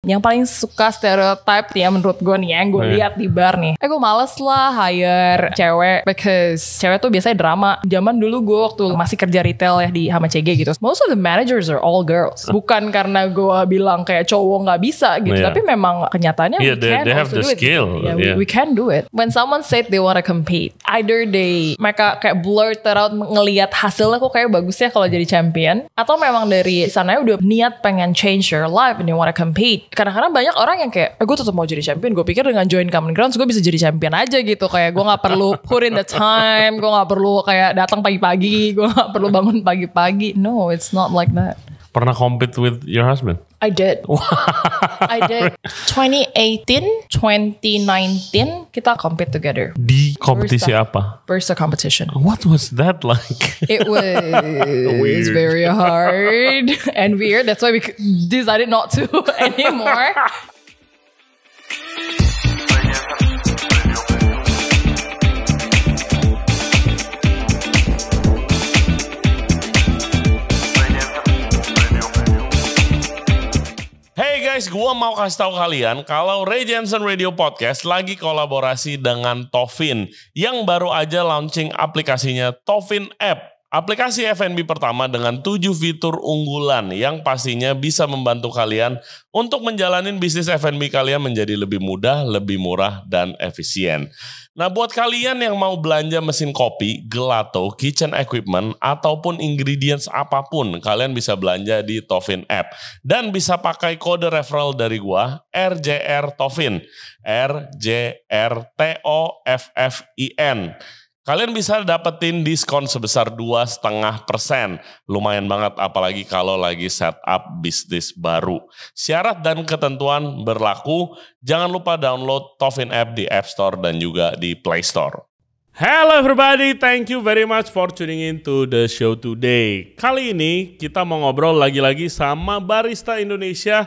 Yang paling suka stereotype ya menurut gue nih yang gue lihat di bar nih. Gue males lah hire cewek because cewek tuh biasanya drama. Zaman dulu gue waktu masih kerja retail ya di HMCG gitu. Most of the managers are all girls. Bukan karena gue bilang kayak cowok gak bisa gitu. Tapi memang kenyataannya we can they have also the do skill. it. We can do it. When someone said they wanna compete, either mereka kayak blurt out ngelihat hasilnya kok kayak bagus ya kalau jadi champion. Atau memang dari sananya udah niat pengen change your life and they wanna compete. Kadang-kadang banyak orang yang kayak gue tetap mau jadi champion. Gue pikir dengan join Common Grounds gue bisa jadi champion aja gitu. Kayak gue gak perlu put in the time. Gue gak perlu kayak datang pagi-pagi. Gue gak perlu bangun pagi-pagi. No, it's not like that. Pernah compete with your husband? I did. I did. 2018, 2019 kita compete together. Di kompetisi apa? Barista competition. What was that like? It was very hard and weird. That's why we decided not to anymore. Hey guys, gue mau kasih tahu kalian kalau Ray Jensen Radio Podcast lagi kolaborasi dengan Tofin yang baru aja launching aplikasinya Tofin App. Aplikasi F&B pertama dengan 7 fitur unggulan yang pastinya bisa membantu kalian untuk menjalani bisnis F&B kalian menjadi lebih mudah, lebih murah, dan efisien. Nah, buat kalian yang mau belanja mesin kopi, gelato, kitchen equipment, ataupun ingredients apapun, kalian bisa belanja di Tofin App. Dan bisa pakai kode referral dari gua, RJR Tofin, RJRTOFFIN. Kalian bisa dapetin diskon sebesar 2,5%. Lumayan banget apalagi kalau lagi setup bisnis baru. Syarat dan ketentuan berlaku. Jangan lupa download Tofin App di App Store dan juga di Play Store. Hello everybody, thank you very much for tuning in to the show today. Kali ini kita mau ngobrol lagi-lagi sama barista Indonesia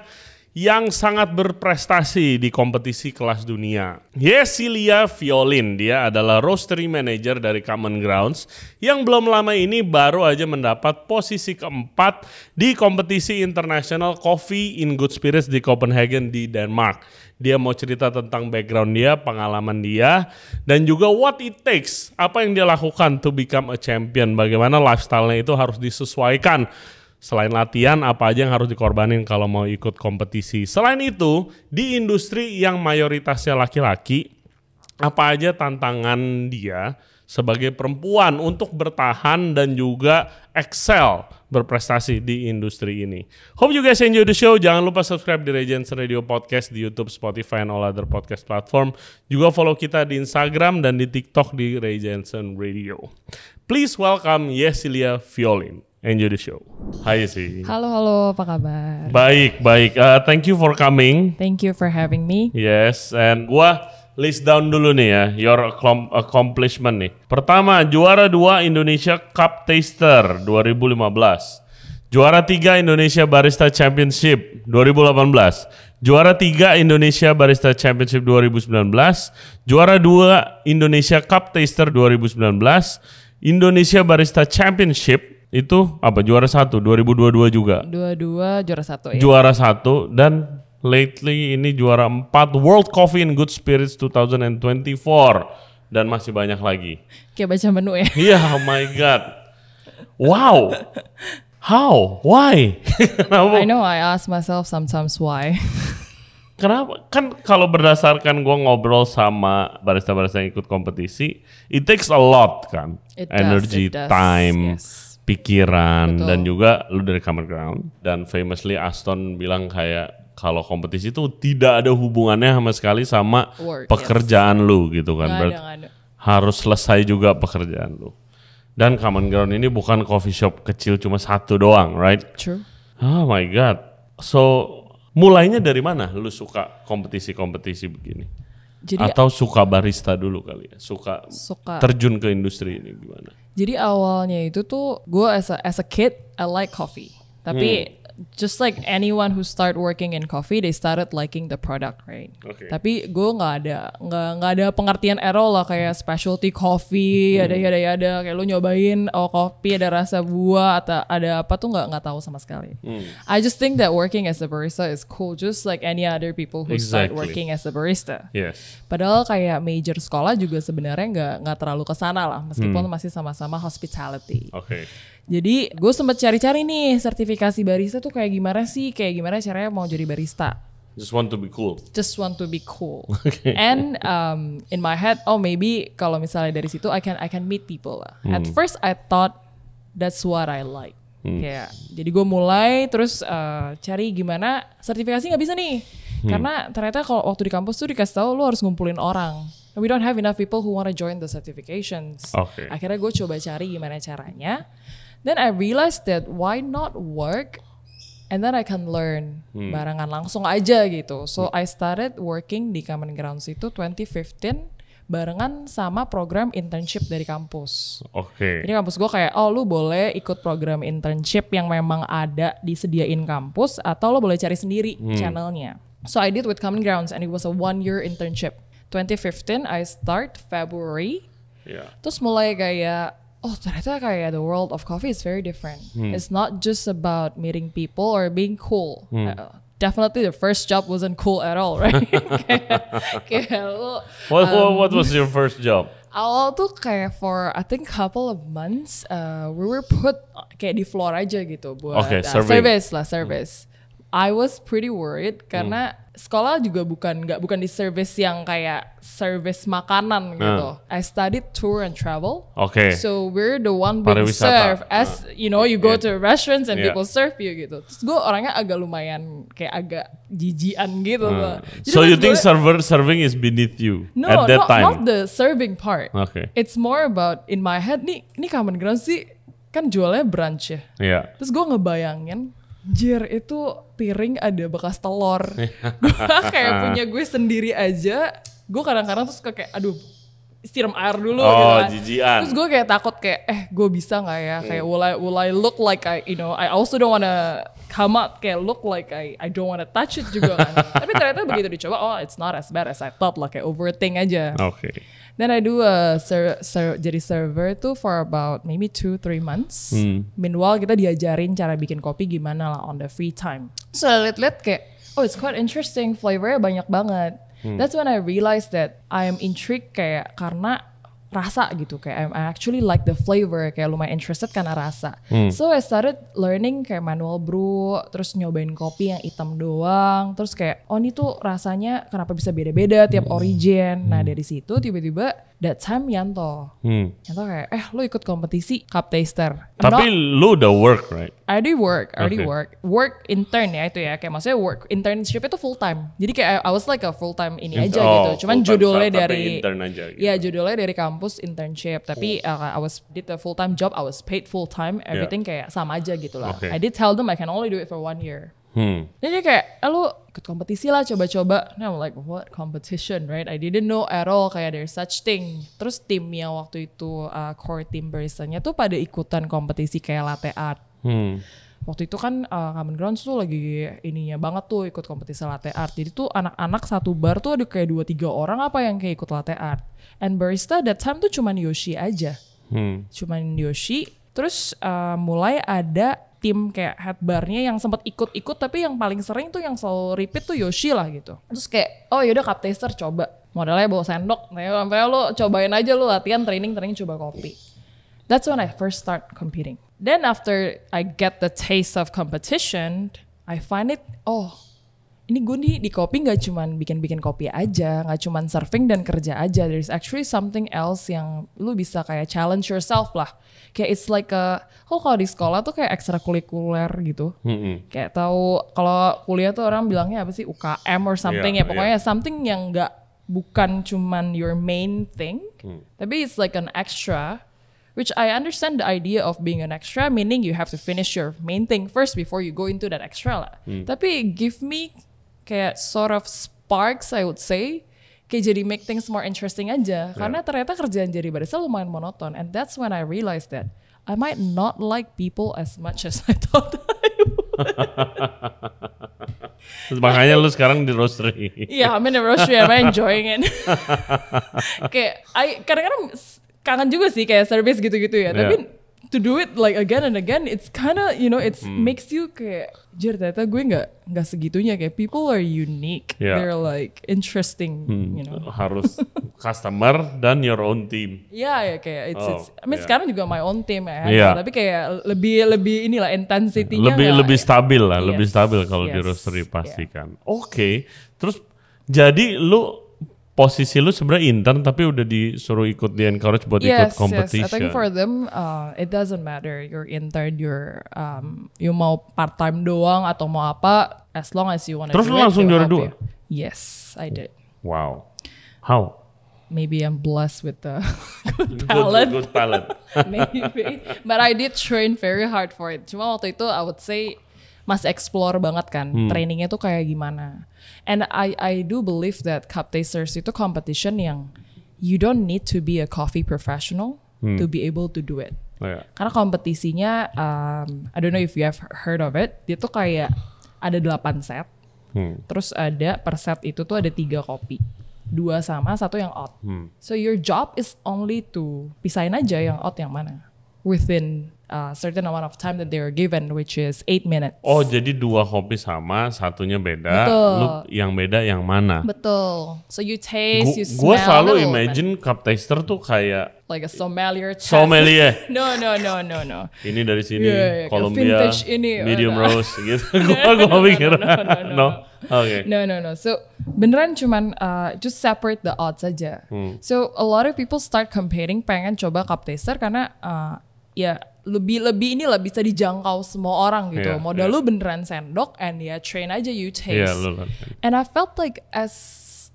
yang sangat berprestasi di kompetisi kelas dunia. Yesilia Violin, dia adalah roastery manager dari Common Grounds yang belum lama ini baru aja mendapat posisi keempat di kompetisi International Coffee in Good Spirits di Copenhagen di Denmark. Dia mau cerita tentang background dia, pengalaman dia, dan juga what it takes, apa yang dia lakukan to become a champion, bagaimana lifestyle-nya itu harus disesuaikan. Selain latihan, apa aja yang harus dikorbanin kalau mau ikut kompetisi. Selain itu, di industri yang mayoritasnya laki-laki, apa aja tantangan dia sebagai perempuan untuk bertahan dan juga excel berprestasi di industri ini. Hope you guys enjoy the show. Jangan lupa subscribe di Ray Jensen Radio Podcast di YouTube, Spotify, and all other podcast platform. Juga follow kita di Instagram dan di TikTok di Ray Jensen Radio. Please welcome Yesilia Violin. Enjoy the show. Hai Yesi. Halo, apa kabar? Baik. Thank you for coming. Thank you for having me. Yes, and gua list down dulu nih ya, your accomplishment nih. Pertama, juara 2 Indonesia Cup Taster 2015. Juara 3 Indonesia Barista Championship 2018. Juara 3 Indonesia Barista Championship 2019. Juara 2 Indonesia Cup Taster 2019. Indonesia Barista Championship itu apa? Juara 1 2022 juga. Juara 1 ya. Juara 1 dan lately ini juara 4 World Coffee in Good Spirits 2024 dan masih banyak lagi. Kayak baca menu ya. Iya, oh my god. Wow. How? Why? I know, I ask myself sometimes why. Kenapa? Kan kalau berdasarkan gue ngobrol sama barista-barista yang ikut kompetisi, it takes a lot kan. Energy, time, yes. Pikiran. Betul. Dan juga lu dari Common Ground. Dan famously Aston bilang kayak kalau kompetisi itu tidak ada hubungannya sama sekali sama work, pekerjaan yes. Lu gitu kan. Berarti harus selesai juga pekerjaan lu. Dan Common Ground ini bukan coffee shop kecil cuma satu doang, right? True. Oh my god. So mulainya dari mana lu suka kompetisi-kompetisi begini? Jadi, atau suka barista dulu kali ya? Suka terjun ke industri ini gimana? Jadi awalnya itu tuh gue as a kid I like coffee. Tapi just like anyone who start working in coffee, they started liking the product, right? Okay. Tapi gue nggak ada pengertian at all lah kayak specialty coffee, ada kayak lu nyobain kopi ada rasa buah atau ada apa tuh nggak tahu sama sekali. I just think that working as a barista is cool, just like any other people who start working as a barista. Yes. Padahal kayak major sekolah juga sebenarnya nggak terlalu kesana lah, meskipun masih sama-sama hospitality. Okay. Jadi gue sempet cari-cari nih sertifikasi barista tuh kayak gimana caranya mau jadi barista. Just want to be cool. Okay. And in my head, maybe kalau misalnya dari situ I can meet people lah. At first I thought that's what I like. Kayak, jadi gue mulai terus cari gimana sertifikasi nggak bisa nih. Karena ternyata kalau waktu di kampus tuh dikasih tahu lu harus ngumpulin orang. We don't have enough people who want to join the certifications. Okay. Akhirnya gue coba cari gimana caranya. Then I realized that why not work and then I can learn barengan langsung aja gitu. So I started working di Common Grounds itu 2015 barengan sama program internship dari kampus. Oke. Jadi kampus gue kayak, lu boleh ikut program internship yang memang ada disediain kampus atau lo boleh cari sendiri channelnya. So I did with Common Grounds and it was a 1-year internship. 2015 I start February. Yeah. Terus mulai kayak ternyata kayak the world of coffee is very different. It's not just about meeting people or being cool. Definitely the first job wasn't cool at all, right? What was your first job? Awal tuh kayak for I think couple of months we were put kayak di floor aja gitu buat service. I was pretty worried karena sekolah juga bukan di service yang kayak service makanan gitu. I studied tour and travel. Okay. So we're the one being served as you go to restaurants and people serve you gitu. Terus gue orangnya agak lumayan kayak agak jijian gitu. So you think serving is beneath you at that time? No, not the serving part. Okay. It's more about in my head nih Common Grounds sih kan jualnya brunch ya. Yeah. Terus gue ngebayangin Jir itu piring ada bekas telur. Gue kayak punya gue sendiri aja. Gue kadang-kadang terus kayak aduh siram air dulu gitu kan. Jijian. Terus gue kayak takut kayak gue bisa gak ya. Kayak will I look like I also don't wanna come out kayak look like I don't wanna touch it juga kan. Tapi ternyata begitu dicoba it's not as bad as I thought lah, kayak overthink aja. Okay. Then I do jadi server tuh for about maybe 2-3 months. Meanwhile kita diajarin cara bikin kopi gimana lah on the free time. So I liat kayak, it's quite interesting, flavornya banyak banget. That's when I realized that I am intrigued kayak karena rasa gitu, kayak I actually like the flavor, kayak lumayan interested karena rasa. So I started learning kayak manual brew, terus nyobain kopi yang hitam doang, terus kayak ini tuh rasanya kenapa bisa beda-beda tiap origin. Nah dari situ tiba-tiba that time Yanto kayak lu ikut kompetisi cup taster. Tapi lu udah work, right? I already work intern ya itu ya, kayak maksudnya work internship itu full time. Jadi kayak I was like a full time ini aja gitu. Cuman judulnya dari judulnya dari kampus internship. Tapi I did a full time job, I was paid full time, everything kayak sama aja gitu lah. I did tell them I can only do it for 1 year. Jadi kayak lu ikut kompetisi lah, coba-coba. Nah I'm like what competition, right? I didn't know at all kayak there's such thing. Terus timnya waktu itu core team baristanya tuh pada ikutan kompetisi kayak latte art. Waktu itu kan Common Grounds tuh lagi ininya banget tuh ikut kompetisi latte art. Jadi tuh anak-anak satu bar tuh ada kayak 2-3 orang apa yang kayak ikut latte art. And barista that time tuh cuman Yoshi aja. Cuman Yoshi. Terus mulai ada tim kayak head barnya yang sempat ikut-ikut, tapi yang paling sering tuh yang selalu repeat tuh Yoshi lah gitu. Terus kayak yaudah cup taster coba. Modalnya bawa sendok. Nah sampai lo cobain aja, lo latihan training coba kopi. That's when I first start competing. Then after I get the taste of competition, I find it, ini gue nih di kopi gak cuman bikin kopi aja, gak cuman serving dan kerja aja. There's actually something else yang lu bisa kayak challenge yourself lah. Kayak it's like kalau di sekolah tuh kayak ekstrakurikuler gitu. Kayak tahu kalau kuliah tuh orang bilangnya apa sih, UKM or something ya. Pokoknya something yang bukan cuman your main thing, tapi it's like an extra. Which I understand the idea of being an extra, meaning you have to finish your main thing first before you go into that extra lah. Tapi give me kayak sort of sparks, I would say, kayak jadi make things more interesting aja. Karena ternyata kerjaan jadi barista lumayan monoton. And that's when I realized that I might not like people as much as I thought I would. Terus makanya lu sekarang di roastery. Yeah, I'm in a roastery, I'm enjoying it. Kayak, kadang-kadang kangen juga sih kayak service gitu-gitu ya. Tapi to do it like again and again, it's kinda, you know, it's makes you kayak, jir ternyata gue nggak segitunya. Kayak people are unique, they're like interesting, you know. Harus customer dan your own team. Ya kayak it's I mean sekarang juga my own team ya. Tapi kayak lebih inilah intensity-nya lebih stabil lah, lebih stabil kalau di roastery pasti kan. Oke. Terus jadi lu posisi lu sebenarnya intern tapi udah disuruh ikut di encourage buat ikut competition. Yes, I think for them it doesn't matter you're intern, you mau part time doang atau mau apa, as long as you want to. Terus lu langsung juara 2? Yes, I did. Wow. How? Maybe I'm blessed with the good talent. Good talent. Maybe. But I did train very hard for it. Cuma waktu itu I would say masih explore banget kan. Trainingnya tuh kayak gimana. And I do believe that Cup Tasters itu competition yang you don't need to be a coffee professional to be able to do it. Karena kompetisinya, I don't know if you have heard of it, dia tuh kayak ada 8 set. Terus ada per set itu tuh ada 3 kopi. 2 sama, 1 yang oat. So your job is only to pisahin aja yang oat yang mana. Within certain amount of time that they were given, which is 8 minutes. Oh, jadi 2 kopi sama, satunya beda. Betul. Lu yang beda yang mana? Betul. So you taste, you smell. Gue selalu imagine cup taster tuh kayak like a sommelier test. Sommelier. No. Ini dari sini, Columbia, medium roast gitu. Gue pikir. No. Okay. No. So beneran cuman just separate the odds aja. So a lot of people start comparing, pengen coba cup taster karena ya lebih inilah bisa dijangkau semua orang gitu. Modal lu beneran sendok and ya train aja, you taste. And I felt like as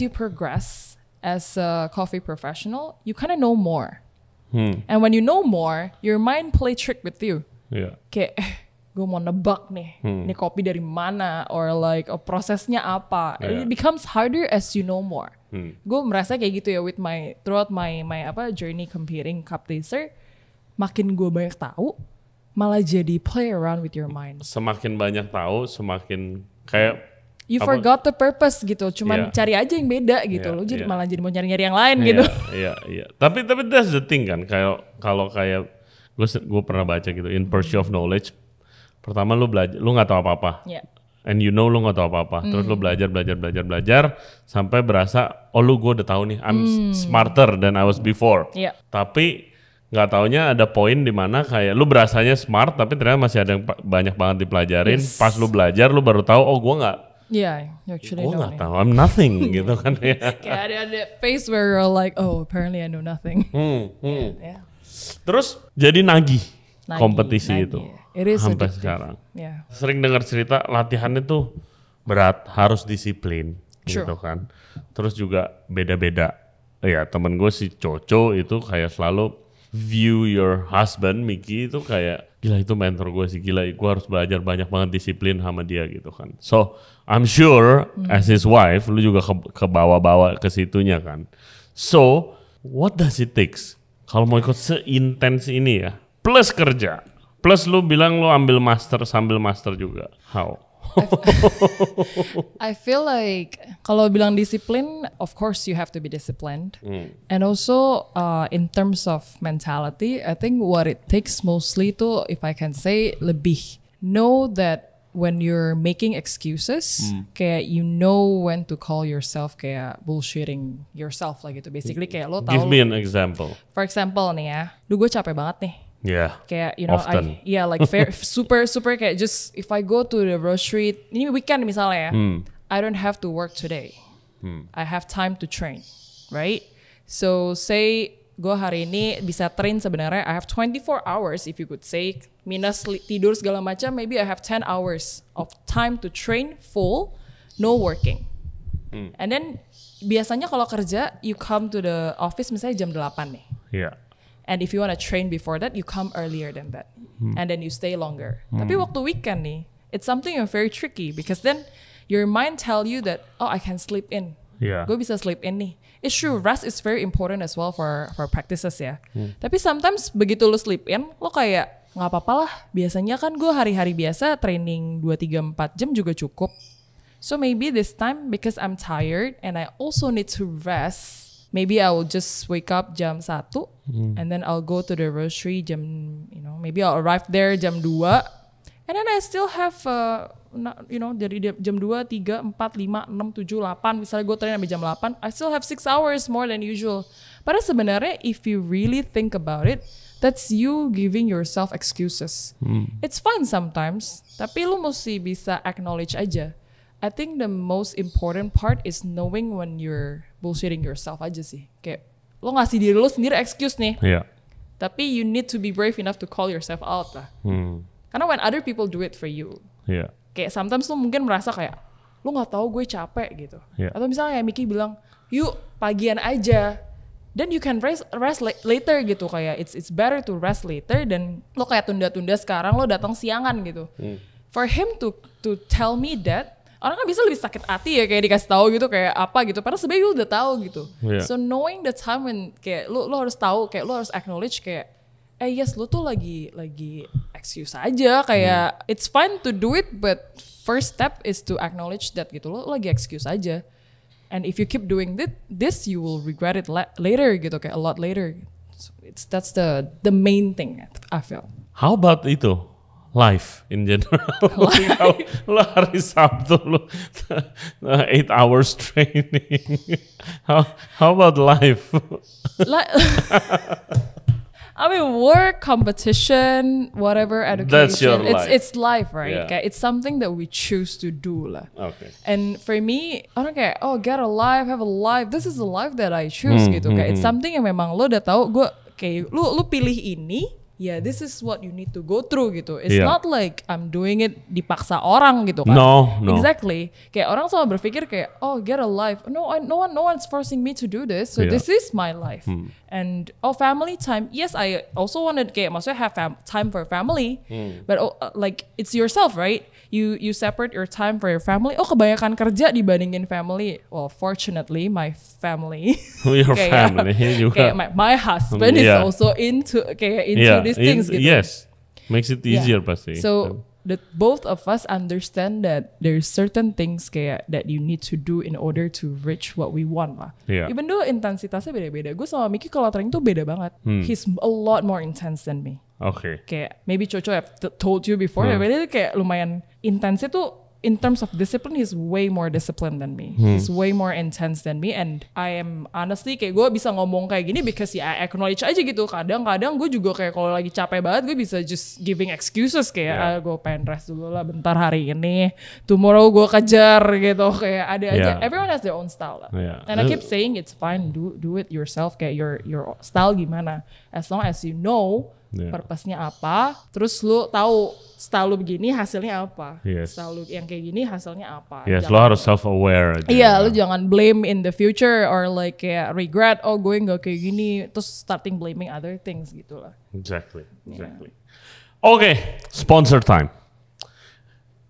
you progress as a coffee professional, you kind of know more. And when you know more, your mind play trick with you. Kayak gue mau nebak nih, ini kopi dari mana, or like prosesnya apa. It becomes harder as you know more. Gue merasa kayak gitu ya with throughout my journey competing cup taster. Makin gue banyak tahu, malah jadi play around with your mind. Semakin banyak tahu, semakin kayak you forgot the purpose gitu, cuman cari aja yang beda gitu. Lo jadi malah jadi mau nyari-nyari yang lain gitu. Iya. Tapi that's the thing kan, kalau gue pernah baca gitu, in pursuit of knowledge. Pertama lu belajar, lu nggak tahu apa-apa. And you know lu nggak tahu apa-apa. Terus lu belajar sampai berasa, gue udah tahu nih, I'm smarter than I was before. Tapi nggak taunya ada poin di mana kayak lu berasanya smart tapi ternyata masih ada yang banyak banget dipelajarin. Pas lu belajar lu baru tahu gue nggak tahu, I'm nothing gitu kan ya. Kayak ada phase where you're like, apparently I know nothing. Terus jadi nagih kompetisi itu sampai addictive. sekarang. Sering dengar cerita latihannya tuh berat, harus disiplin gitu kan. Terus juga beda-beda. Ya temen gue si Coco itu kayak selalu view your husband, Mickey itu kayak gila itu mentor gue sih, gila gue harus belajar banyak banget disiplin sama dia gitu kan. So I'm sure as his wife lu juga ke bawa-bawa ke situnya kan. So what does it takes kalau mau ikut seintens ini ya, plus kerja, plus lu bilang lu ambil master sambil master juga, how? I feel like kalau bilang disiplin, of course you have to be disciplined. And also in terms of mentality, I think what it takes mostly to, if I can say, lebih know that when you're making excuses, kayak you know when to call yourself kayak bullshitting yourself lah gitu. Basically kayak lo tahu. Give me an example. For example nih ya, gue capek banget nih. Kayak often. Like super kayak just if I go to the roastery ini weekend misalnya ya, I don't have to work today. I have time to train, right? So say gue hari ini bisa train sebenarnya I have 24 hours if you could say, minus tidur segala macam, maybe I have 10 hours of time to train full, no working. And then biasanya kalau kerja you come to the office misalnya jam 8 nih. And if you want to train before that, you come earlier than that. And then you stay longer. Tapi waktu weekend nih, it's something yang very tricky because then your mind tell you that, I can sleep in. Gue bisa sleep in nih. It's true, rest is very important as well for practices ya. Tapi sometimes begitu lu sleep in, lo kayak nggak apa-apa lah. Biasanya kan gue hari-hari biasa training 2, 3, 4 jam juga cukup. So maybe this time because I'm tired and I also need to rest, maybe I will just wake up jam 1 and then I'll go to the grocery maybe I'll arrive there jam 2 and then I still have dari jam 2, 3, 4, 5, 6, 7, 8 misalnya gue train sampai jam 8, I still have 6 hours more than usual. Padahal sebenarnya if you really think about it, that's you giving yourself excuses. It's fine sometimes, tapi lu mesti bisa acknowledge aja. I think the most important part is knowing when you're bullshitting yourself aja sih. Kayak lo ngasih diri lo sendiri excuse nih. Iya. Tapi you need to be brave enough to call yourself out lah. Karena when other people do it for you. Iya. Kayak sometimes lo mungkin merasa kayak lo gak tahu gue capek gitu. Yeah. Atau misalnya kayak Miki bilang, yuk pagian aja. Then you can rest later gitu. Kayak it's better to rest later dan lo kayak tunda-tunda sekarang lo datang siangan gitu. For him to tell me that, orang kan bisa lebih sakit hati ya kayak dikasih tahu gitu kayak apa gitu. Padahal sebenarnya lu udah tahu gitu. Yeah. So knowing the time when kayak lu harus tahu kayak lu harus acknowledge kayak yes lu tuh lagi excuse aja kayak it's fine to do it but first step is to acknowledge that gitu. Lu lagi excuse aja. And if you keep doing this you will regret it later gitu kayak a lot later. So that's the main thing I feel. How about itu? Life in general. Lo hari Sabtu lo 8 hours training. How about life? I mean work, competition, whatever, education. That's your life. It's life, right? Yeah. Kayak it's something that we choose to do lah. Okay. And for me, orang kayak get a life, have a life. This is the life that I choose gitu. Kayak it's something yang memang lo udah tahu. Gue kayak lu pilih ini. Yeah, this is what you need to go through gitu. It's not like I'm doing it dipaksa orang gitu kan. No. Exactly. Kayak orang selalu berpikir kayak, get a life. No one's forcing me to do this. So this is my life. And family time. Yes, I also wanted kayak maksudnya have time for family. But like it's yourself, right? You separate your time for your family. Kebanyakan kerja dibandingin family. Well, fortunately, my family. Your family juga. Kayak my husband is also into these things gitu. Yes, makes it easier pasti. So that both of us understand that there's certain things kayak that you need to do in order to reach what we want lah. Yeah. Even though intensitasnya beda-beda. Gue sama Miki kalau training tuh beda banget. He's a lot more intense than me. Okay. Kayak maybe Coco have told you before, beda kayak lumayan intense itu. In terms of discipline, he's way more disciplined than me. He's way more intense than me. And I am honestly kayak gue bisa ngomong kayak gini because I acknowledge aja gitu. Kadang-kadang gue juga kayak kalau lagi capek banget gue bisa just giving excuses kayak gue pengen rest dulu lah bentar hari ini. Tomorrow gue kejar gitu kayak ada aja. Everyone has their own style lah. And I keep saying it's fine, do it yourself kayak your style gimana. As long as you know purpose-nya apa, terus lu tahu style lu begini hasilnya apa. Style lu yang kayak gini hasilnya apa. Yes, lo harus self-aware aja. Iya, lu jangan blame in the future or like kayak regret, gue gak kayak gini, terus starting blaming other things gitu lah. Exactly. Okay, sponsor time.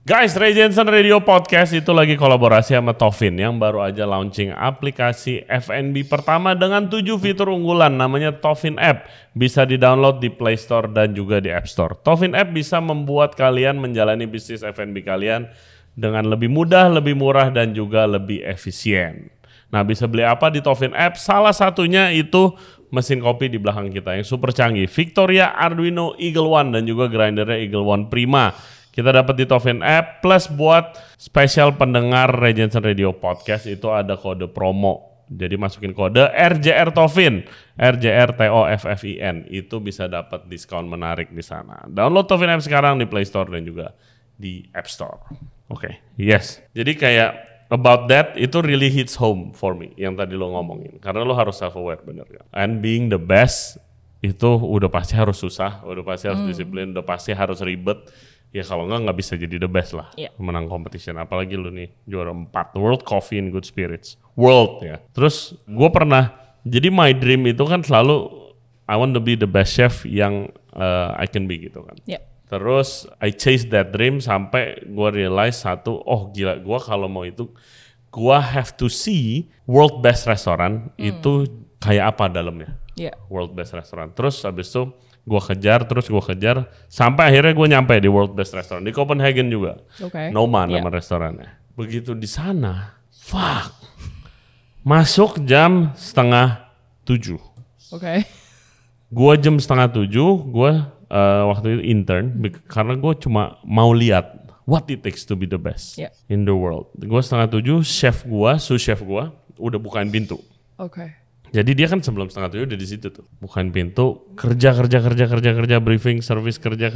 Guys, Ray Jensen Radio Podcast itu lagi kolaborasi sama Tofin yang baru aja launching aplikasi F&B pertama dengan 7 fitur unggulan namanya Tofin App. Bisa di-download di Play Store dan juga di App Store. Tofin App bisa membuat kalian menjalani bisnis F&B kalian dengan lebih mudah, lebih murah, dan juga lebih efisien. Nah, bisa beli apa di Tofin App? Salah satunya itu mesin kopi di belakang kita yang super canggih. Victoria Arduino Eagle One dan juga grindernya Eagle One Prima. Kita dapat di Tofin App, plus buat spesial pendengar Ray Jensen Radio Podcast itu ada kode promo. Jadi masukin kode RJR Tofin, RJRTOFFIN, itu bisa dapat diskon menarik di sana. Download Tofin App sekarang di Play Store dan juga di App Store. Oke, yes. Jadi kayak about that itu really hits home for me yang tadi lo ngomongin. Karena lo harus self-aware bener kan. And being the best itu udah pasti harus susah, udah pasti harus disiplin, udah pasti harus ribet. Ya kalau nggak bisa jadi the best lah menang competition. Apalagi lu nih juara 4 World Coffee and Good Spirits World ya. Terus gue pernah, jadi my dream itu kan selalu I want to be the best chef yang I can be gitu kan. Terus I chase that dream sampai gue realize gila, gue kalau mau itu gue have to see world best restaurant itu kayak apa dalamnya. World best restaurant. Terus habis itu Gue kejar sampai akhirnya gue nyampe di World Best Restaurant di Copenhagen juga. Noma nama restorannya. Begitu di sana, masuk jam 6:30. Gue jam 6:30, gue waktu itu intern karena gue cuma mau lihat what it takes to be the best in the world. Gue 6:30, sous chef gue udah bukain pintu. Jadi dia kan sebelum 6:30 udah di situ tuh, bukain pintu, kerja, briefing, service, kerja,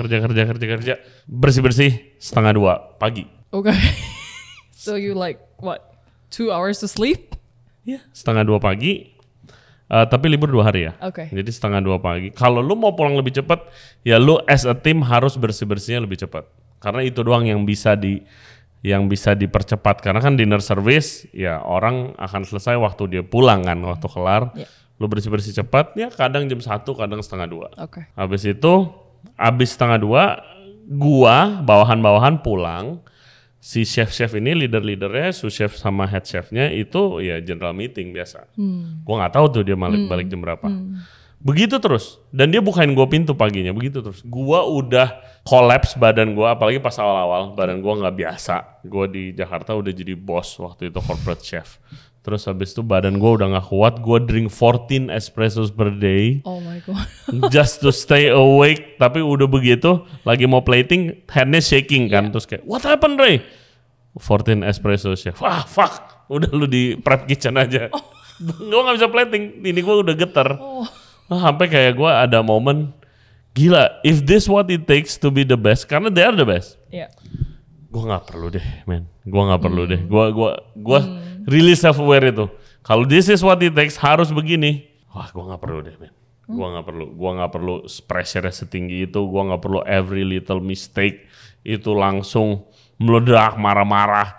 bersih 1:30 pagi. So you like what? 2 hours to sleep? 1:30 pagi, tapi libur 2 hari ya. Jadi 1:30 pagi. Kalau lu mau pulang lebih cepat, ya lu as a team harus bersih-bersihnya lebih cepat. Karena itu doang yang bisa dipercepat, karena kan dinner service ya orang akan selesai waktu dia pulang kan, waktu kelar. Lu bersih-bersih cepat ya, kadang jam 1, kadang 1:30. Habis itu, habis 1:30 gua bawahan pulang. Si chef ini leadernya, sous chef sama head chefnya itu ya general meeting biasa. Gua nggak tahu tuh dia balik jam berapa. Begitu terus, dan dia bukain gue pintu paginya, begitu terus. Gue udah collapse badan gue, apalagi pas awal-awal, badan gue nggak biasa. Gue di Jakarta udah jadi bos waktu itu, corporate chef. Terus habis itu badan gue udah nggak kuat, gue drink 14 espressos per day. Oh my God. Just to stay awake, tapi udah begitu, lagi mau plating, handnya shaking kan. Terus kayak, what happened Ray? 14 espresso chef. Wah fuck, udah lu di prep kitchen aja. Gue gak bisa plating, ini gue udah getar. Sampai kayak gue ada momen, gila, if this what it takes to be the best, karena they are the best. Gue gak perlu deh, man. Gue gak perlu deh. Gue really self-aware itu. Kalau this is what it takes, harus begini. Wah, gue gak perlu deh, man. Gue gak perlu pressure setinggi itu. Gue gak perlu every little mistake itu langsung meledak, marah-marah.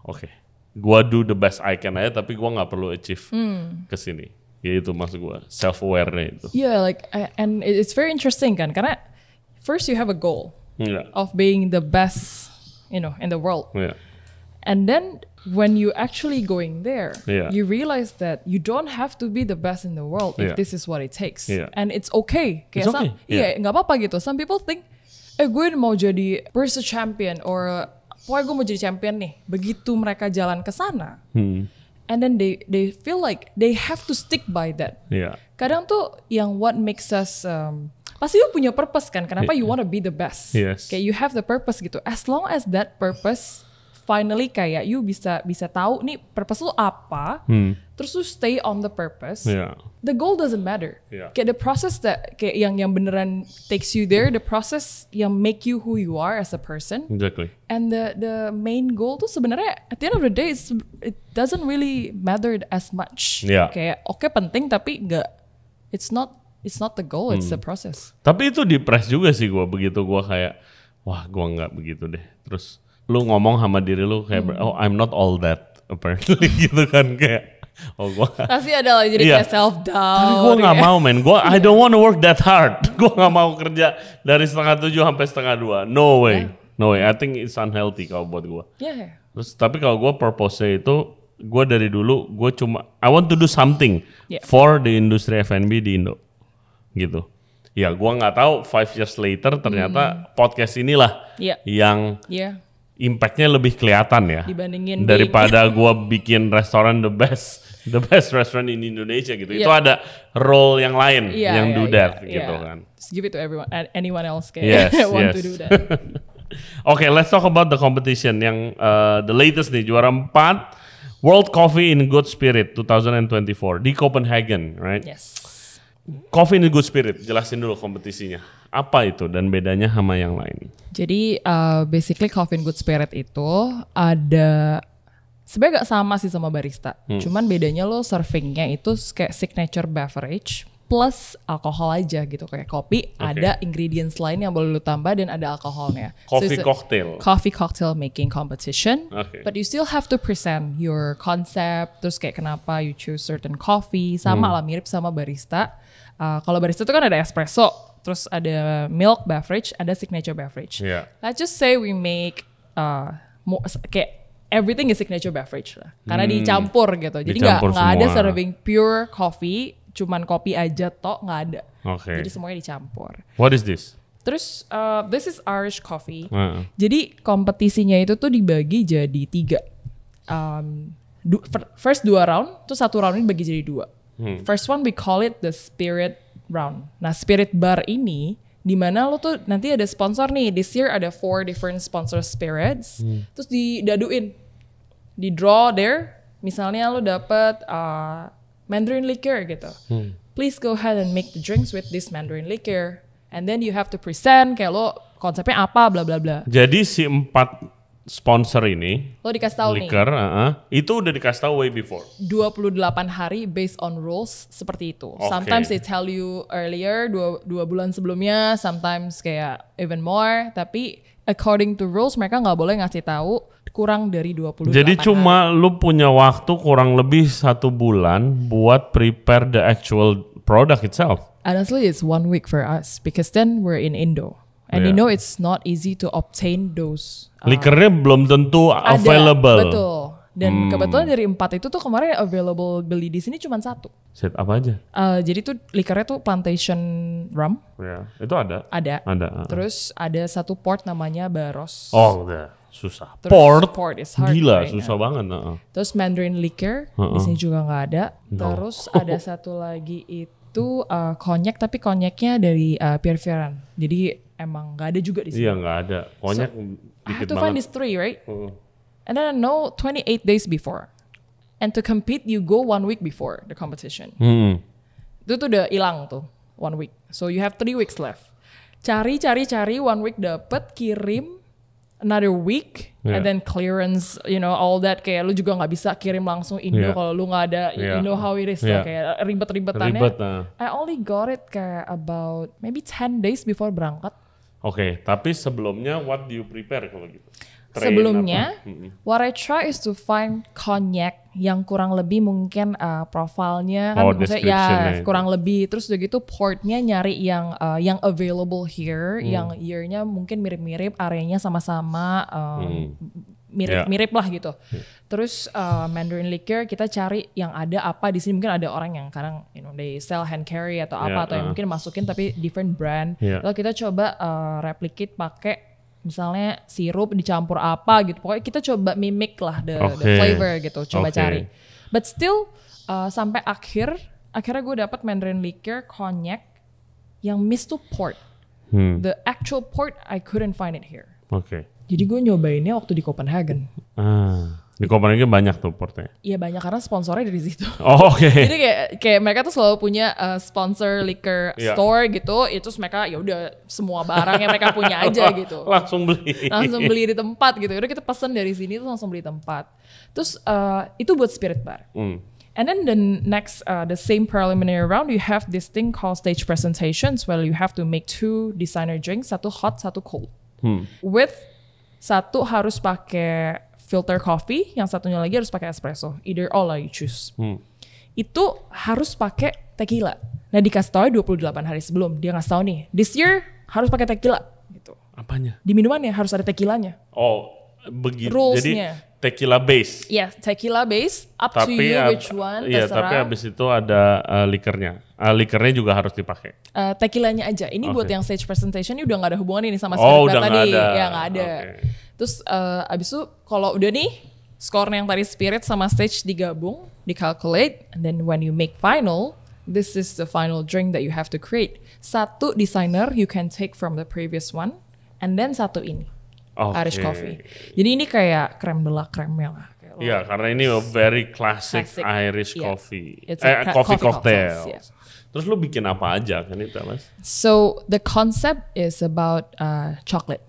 Oke. Gue do the best I can aja, tapi gue gak perlu achieve kesini. Ya itu maksud gue, self-aware-nya itu. Like, and it's very interesting kan, karena first you have a goal of being the best, in the world. And then when you actually going there, you realize that you don't have to be the best in the world if this is what it takes. And it's okay. It's okay. Nggak apa-apa gitu. Some people think, gue mau jadi Bursa champion, or pokoknya gue mau jadi champion nih. Begitu mereka jalan ke sana, and then they feel like they have to stick by that. Kadang tuh yang what makes us pasti lu punya purpose kan, kenapa you wanna be the best. Kayak you have the purpose gitu. As long as that purpose finally kayak you bisa tahu nih purpose lu apa, terus lu stay on the purpose. The goal doesn't matter. Kayak the process that kayak yang beneran takes you there, the process yang make you who you are as a person. And the main goal tuh sebenarnya at the end of the day it doesn't really matter as much. Kayak penting tapi it's not the goal, it's the process. Tapi itu di-press juga sih gue, begitu gue kayak wah gue nggak begitu deh. Terus lu ngomong sama diri lu kayak oh I'm not all that apparently gitu kan, kayak gue pasti ada lah jadi kayak self doubt. Tapi gue nggak mau men, I don't want to work that hard. Gue nggak mau kerja dari 6:30 sampai 1:30. No way. I think it's unhealthy kalau buat gue. Terus tapi kalau gue purpose-nya itu, gue dari dulu gue cuma I want to do something for the industry F&B di Indo gitu. Ya gue nggak tahu 5 years later ternyata podcast inilah yang impact-nya lebih kelihatan ya dibandingin daripada gue bikin restoran the best restaurant in Indonesia gitu. Itu ada role yang lain yang do that gitu kan. Just give it to anyone else kayak want to do that. Okay, let's talk about the competition yang the latest nih, juara 4 World Coffee in Good Spirit 2024 di Copenhagen, right? Yes. Coffee in Good Spirit, jelasin dulu kompetisinya. Apa itu dan bedanya sama yang lain? Jadi basically Coffee in Good Spirit itu ada sebenarnya gak sama sih sama barista. Cuman bedanya lo servingnya itu kayak signature beverage plus alkohol aja gitu. Kayak kopi ada ingredients lain yang boleh lo tambah dan ada alkoholnya. Coffee cocktail making competition. But you still have to present your concept. Terus kayak kenapa you choose certain coffee. Sama lah, mirip sama barista. Kalau barista itu kan ada espresso, terus ada milk beverage, ada signature beverage. Let's just say we make kayak everything is signature beverage lah, karena dicampur gitu. Jadi nggak ada serving pure coffee, cuman kopi aja nggak ada. Oke. Jadi semuanya dicampur. What is this? Terus this is Irish coffee. Jadi kompetisinya itu tuh dibagi jadi 3. First 2 round, terus 1 round ini dibagi jadi 2. First one we call it the spirit round. Nah spirit bar ini dimana lo tuh nanti ada sponsor nih. This year ada 4 different sponsor spirits. Terus didaduin, di draw there. Misalnya lo dapet Mandarin liquor gitu. Please go ahead and make the drinks with this Mandarin liquor. And then you have to present kayak lo konsepnya apa bla bla bla. Jadi si 4 sponsor ini lo dikasih tahu liquor, nih. Itu udah dikasih tahu way before. 28 hari based on rules seperti itu. Sometimes they tell you earlier 2 bulan sebelumnya, sometimes kayak even more, tapi according to rules mereka nggak boleh ngasih tahu kurang dari 28 Jadi cuma hari. lu punya waktu kurang lebih 1 bulan buat prepare the actual product itself. Honestly, it's 1 week for us because then we're in Indo. And you know it's not easy to obtain those. Liquornya belum tentu available. Betul. Dan kebetulan dari 4 itu tuh kemarin available beli di sini cuma 1. Set apa aja? Jadi tuh liquornya tuh plantation rum. Ya, itu ada. Ada. Ada. Terus ada 1 port namanya Baros. Oh, udah susah. Terus port is hard. Gila, right susah now. banget. Terus Mandarin liquor di sini juga nggak ada. Terus ada 1 lagi itu konyak, tapi konyaknya dari Pierre Ferrand. Jadi emang nggak ada juga di sini. Iya, nggak ada. Konyak I dikit have to find banget. these 3, right? And then I know 28 days before. And to compete, you go 1 week before the competition. Itu tuh udah hilang tuh, 1 week. So you have 3 weeks left. Cari, 1 week dapet, kirim, another week, and then clearance, you know, all that. Kayak lu juga nggak bisa kirim langsung Indo kalau lu nggak ada, you know how it is. Kayak ribet-ribetannya. I only got it kayak about maybe 10 days before berangkat. Oke, tapi sebelumnya what do you prepare kalau gitu? Sebelumnya, what I try is to find cognac yang kurang lebih mungkin profilnya kan maksudnya ya kurang lebih, terus udah gitu portnya nyari yang available here, yang year-nya mungkin mirip-mirip, areanya sama-sama mirip-mirip lah gitu. Terus Mandarin liquor kita cari yang ada apa di sini, mungkin ada orang yang kadang you know they sell hand carry atau apa atau yang mungkin masukin tapi different brand. Lalu kita coba replicate pakai misalnya sirup dicampur apa gitu. Pokoknya kita coba mimic lah the flavor gitu, coba cari. But still sampai akhirnya gue dapat Mandarin liquor cognac yang mix tuh port. The actual port I couldn't find it here. Jadi gue nyobainnya waktu di Copenhagen. Di Copenhagen banyak tuh portnya. Iya banyak karena sponsornya dari situ. Jadi kayak mereka tuh selalu punya sponsor liquor store gitu. Itu mereka ya udah semua barang yang mereka punya aja gitu. Langsung beli di tempat gitu. Udah kita pesen dari sini tuh langsung beli tempat. Terus itu buat spirit bar. And then the next the same preliminary round you have this thing called stage presentations where you have to make 2 designer drinks, 1 hot, 1 cold. With 1 harus pakai filter coffee, yang satunya lagi harus pakai espresso. Either all lah you choose. Itu harus pakai tequila. Nah dikasih tahu 28 hari sebelum. Dia ngasih tahu nih, this year harus pakai tequila. Gitu. Apanya? Di minumannya harus ada tequilanya. Oh, begitu. Rulesnya. Jadi tequila base. Iya, tequila base. Up to you which one, iya, terserah. tapi abis itu ada liquornya. Liquornya juga harus dipakai. Tequilanya aja. Ini buat yang stage presentation ini udah nggak ada hubungan ini sama spirit bar tadi. Ya nggak ada. Terus abis itu kalau udah nih skornya yang tadi spirit sama stage digabung, di-calculate, and then when you make final, this is the final drink that you have to create. 1 designer you can take from the previous one, and then 1 ini. Irish coffee. Jadi ini kayak creme de la creme lah. Iya, karena ini very classic Irish coffee. Coffee cocktail. Yeah. Terus lu bikin apa aja kan itu, Mas? So the concept is about chocolate.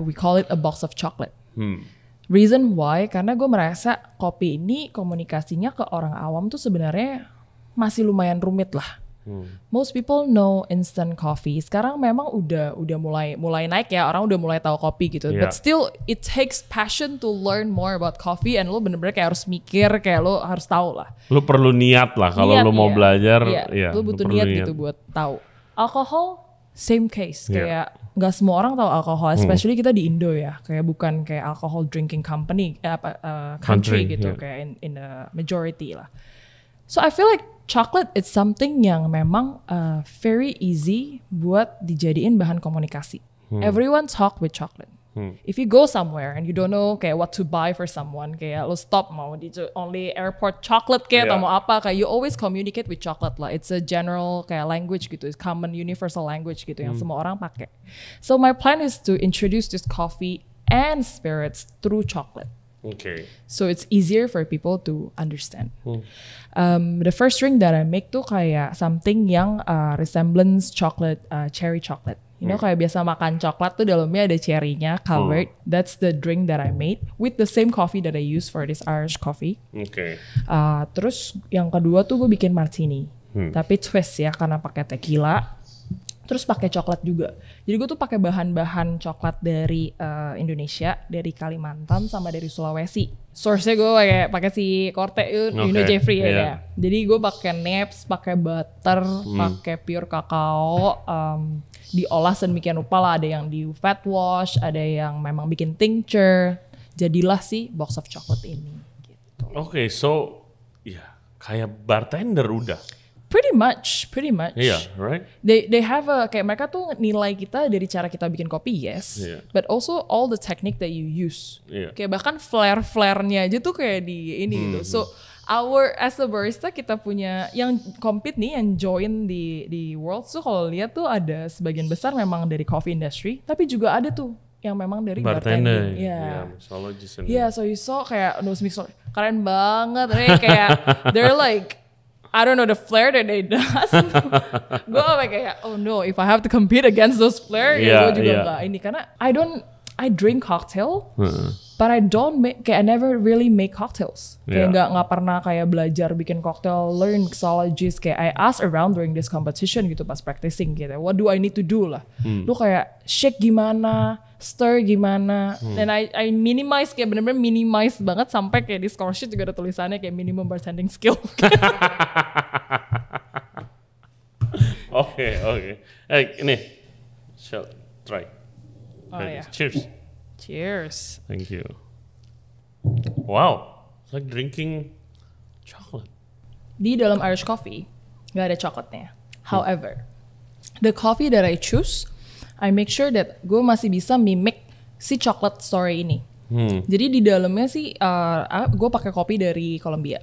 We call it a box of chocolate. Reason why? Karena gue merasa kopi ini komunikasinya ke orang awam tuh sebenarnya masih lumayan rumit lah. Most people know instant coffee. Sekarang memang udah mulai naik ya, orang udah mulai tahu kopi gitu. But still it takes passion to learn more about coffee, and lo bener-bener kayak harus mikir, kayak lo harus tahu lah. Lo perlu niat lah kalau lo mau belajar. Lo butuh niat gitu buat tahu. Alkohol same case, kayak nggak semua orang tahu alkohol, especially kita di Indo ya, kayak bukan kayak alcohol drinking country gitu, kayak in the majority lah. So I feel like chocolate it's something yang memang very easy buat dijadiin bahan komunikasi. Everyone talk with chocolate. If you go somewhere and you don't know kayak what to buy for someone, kayak lo stop mau di only airport chocolate kayak atau mau apa, kayak you always communicate with chocolate lah. It's a general kayak language gitu, it's common universal language gitu yang semua orang pakai. So my plan is to introduce this coffee and spirits through chocolate. Okay. So it's easier for people to understand. The first drink that I make tuh kayak something yang resemblance chocolate, cherry chocolate. You know kayak biasa makan coklat tuh dalamnya ada cherry-nya covered. That's the drink that I made with the same coffee that I use for this Irish coffee. Okay. Terus yang kedua tuh gue bikin martini. Tapi twist ya karena pakai tequila. Terus pakai coklat juga. Jadi gue tuh pakai bahan-bahan coklat dari Indonesia, dari Kalimantan sama dari Sulawesi. Source-nya gue pakai si Korte, you know Jeffrey ya. Jadi gue pakai naps, pakai butter, pakai pure kakao, diolah sedemikian rupa lah. Ada yang di fat wash, ada yang memang bikin tincture. Jadilah si box of chocolate ini. Gitu. Okay, so kayak bartender udah. Pretty much. Yeah, right? They have kayak mereka tuh nilai kita dari cara kita bikin kopi, yes. But also all the technique that you use. Kayak bahkan flare-nya aja tuh kayak di ini gitu. So as a barista kita punya yang compete nih, yang join di World tuh kalau lihat tuh ada sebagian besar memang dari coffee industry, tapi juga ada tuh yang memang dari bartending. Mixologist. So you saw kayak those mixologist keren banget, kayak they're like I don't know the flair that they does. Gue kayak oh no, if I have to compete against those flair, gue juga enggak ini karena I drink cocktail, but I don't make kayak I never really make cocktails. Kayak nggak pernah kayak belajar bikin cocktail, learn mixologist. Kayak I ask around during this competition gitu pas practicing gitu. What do I need to do lah? Lu kayak shake gimana? Stir gimana, dan I minimize kayak bener-bener minimize banget sampai kayak di score sheet juga ada tulisannya kayak minimum bartending skill. Oke. Ini, shall try. Cheers. Thank you. Wow, it's like drinking chocolate. Di dalam Irish coffee nggak ada coklatnya. However, the coffee that I choose, I make sure that gue masih bisa mimic si chocolate story ini. Jadi di dalamnya sih, gue pakai kopi dari Colombia,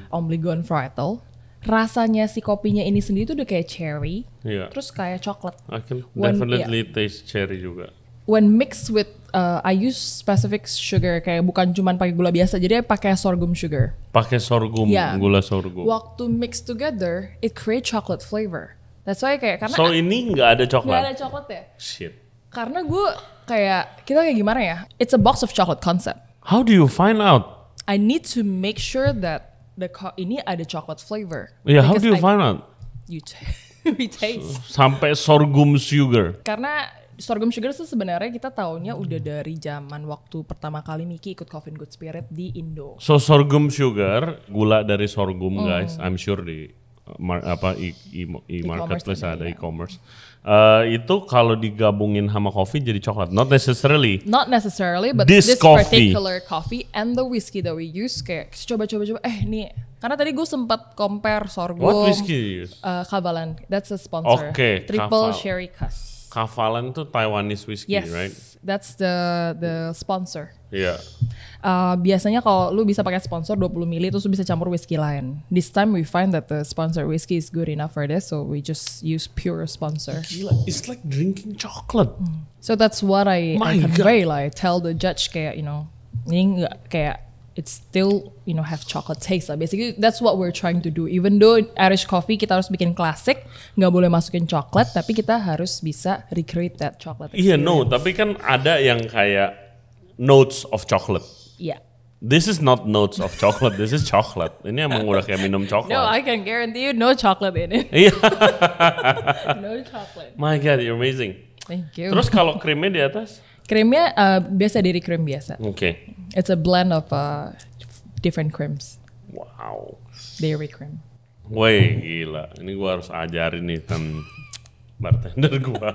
Ombligon Varietal. Rasanya si kopinya ini sendiri tuh udah kayak cherry, terus kayak coklat. I can definitely taste cherry juga. When mixed with, I use specific sugar, kayak bukan cuma pakai gula biasa, jadi pakai sorghum sugar. Pakai sorghum, gula sorghum. Waktu mix together, it create chocolate flavor. That's why kayak karena ini nggak ada coklat. Nggak ada coklat ya. Shit. Karena gue kita kayak gimana ya? It's a box of chocolate concept. How do you find out? I need to make sure that ini ada chocolate flavor. Yeah, how do you find out? We taste. Sampai sorghum sugar. Karena sorghum sugar itu sebenarnya kita taunya udah dari zaman waktu pertama kali Miki ikut Coffee and Good Spirit di Indo. So sorghum sugar, gula dari sorghum guys, I'm sure di marketplace ada e-commerce. Itu kalau digabungin sama kopi jadi coklat. Not necessarily, but this particular coffee and the whiskey that we use kayak coba. Nih, karena tadi gue sempat compare sorghum. What whiskey you use? Kavalan, that's a sponsor. Okay, Triple Sherry Cask. Kavalan tuh Taiwanese whiskey, right? Yes, that's the sponsor. Yeah. Biasanya kalau lu bisa pakai sponsor 20 ml terus lu bisa campur whiskey lain. This time we find that the sponsor whiskey is good enough for this, so we just use pure sponsor. Gila, it's like drinking chocolate. So that's what I convey lah. I tell the judge kayak ini nggak kayak it's still have chocolate taste lah. Basically that's what we're trying to do. Even though Irish coffee kita harus bikin klasik, nggak boleh masukin coklat, tapi kita harus bisa recreate that chocolate experience. Tapi kan ada yang kayak notes of chocolate. Yeah. This is not notes of chocolate, this is chocolate. Ini emang udah kayak minum coklat. No, I can guarantee you no chocolate in it. Iya. No chocolate. My God, you're amazing. Thank you. Terus kalau krimnya di atas? Krimnya biasa dairy cream biasa. Okay. It's a blend of different creams. Wow. Dairy cream. Woi, gila. Ini gua harus ajarin nih bartender gua.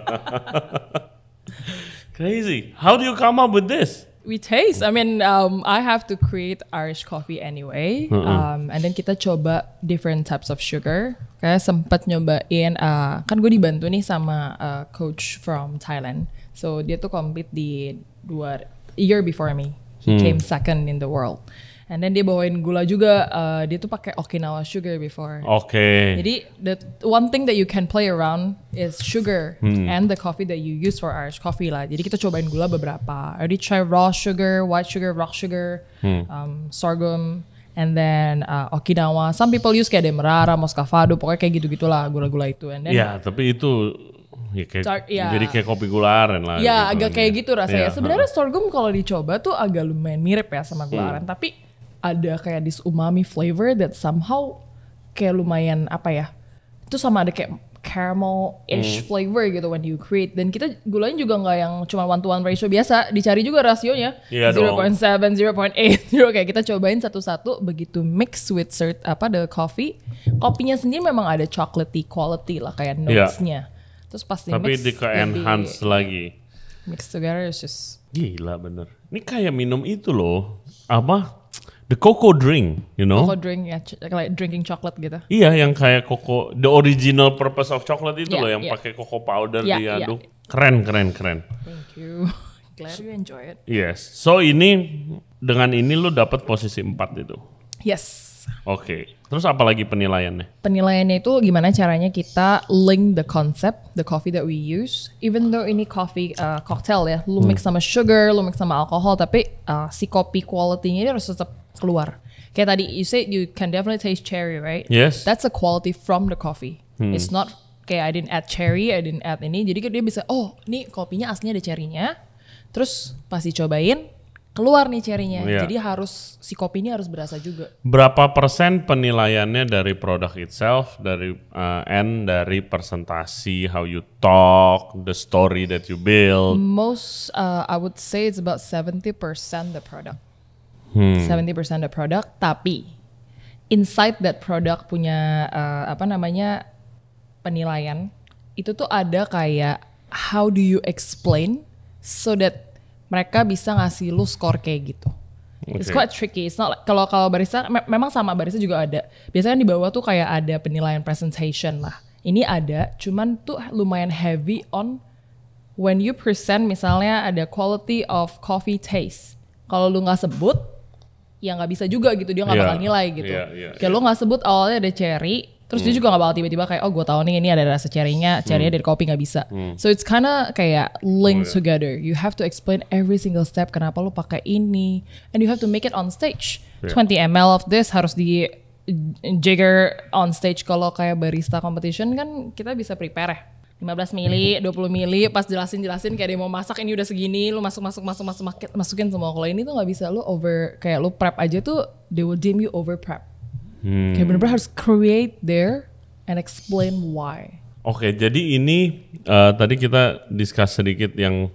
Crazy. How do you come up with this? We taste. I mean, I have to create Irish coffee anyway. And then kita coba different types of sugar. Kayak sempat nyobain, kan gue dibantu nih sama coach from Thailand. So dia tuh compete di a year before me. He came second in the world. And then dia bawain gula juga. Dia tuh pakai Okinawa sugar before. Jadi the one thing that you can play around is sugar and the coffee that you use for Irish coffee lah. Jadi kita cobain gula beberapa. I already try raw sugar, white sugar, rock sugar, sorghum, and then Okinawa. Some people use kayak Demerara, Moscavado, pokoknya kayak gitu-gitulah gula-gula itu. And then tapi itu jadi kayak kopi gula aren lah. Ya, gitu agak kayak gitu rasanya. Sebenarnya sorghum kalau dicoba tuh agak lumayan mirip ya sama gula aren, tapi ada kayak this umami flavor that somehow kayak lumayan apa ya, itu sama ada kayak caramel-ish flavor gitu when you create. Dan kita gulanya juga nggak yang cuma 1:1 ratio biasa, dicari juga rasionya 0.7, 0.8 kayak kita cobain satu-satu. Begitu mix with the coffee, kopinya sendiri memang ada chocolatey quality lah kayak notes-nya. Terus pasti tapi mix, di enhance lagi. Mix together is just gila bener. Ini kayak minum itu loh, apa? The cocoa drink, you know? Cocoa drink ya, like drinking chocolate gitu. Iya, yang kayak cocoa, the original purpose of chocolate itu loh, yang pakai cocoa powder diaduk. Keren. Thank you. Glad you enjoy it. Yes. So dengan ini lu dapat posisi 4 itu. Yes. Oke. Terus apa lagi penilaiannya? Penilaiannya itu gimana caranya kita link the concept, the coffee that we use. Even though ini coffee cocktail ya, lu mix sama sugar, lu mix sama alkohol, tapi si kopi quality-nya ini harus tetap keluar. Kayak tadi you said you can definitely taste cherry, right? Yes. That's a quality from the coffee. It's not kayak I didn't add cherry, I didn't add ini. Jadi dia bisa, ini kopinya aslinya ada cherry-nya. Terus pas dicobain, keluar nih cherry-nya. Jadi si kopi ini harus berasa juga. Berapa persen penilaiannya dari produk itself, dari dari presentasi, how you talk, the story that you build? Most, I would say it's about 70% the product. 70% the product, tapi inside that product punya penilaian, itu tuh ada kayak how do you explain so that mereka bisa ngasih lu skor kayak gitu. It's quite tricky. It's not like, kalau barista memang sama barista juga ada. Biasanya di bawah tuh kayak ada penilaian presentation lah. Ini ada, cuman tuh lumayan heavy on when you present, misalnya ada quality of coffee taste. Kalau lu nggak sebut, ya nggak bisa juga gitu, dia nggak bakal nilai gitu. Kayak lu nggak sebut awalnya ada cherry, terus dia juga nggak bakal tiba-tiba kayak gue tahu nih ini ada rasa cherry-nya dari kopi, nggak bisa. So it's kinda kayak linked together. You have to explain every single step kenapa lu pakai ini, and you have to make it on stage. 20 ml of this harus di jigger on stage. Kalau kayak barista competition kan kita bisa prepare ya. 15 mili, 20 mili, pas jelasin kayak dia mau masak ini udah segini, lu masukin semua. Kalau ini tuh nggak bisa, lu kayak lu prep aja tuh, they will deem you over prep. Kayak bener-bener harus create there and explain why. Oke, jadi ini tadi kita discuss sedikit yang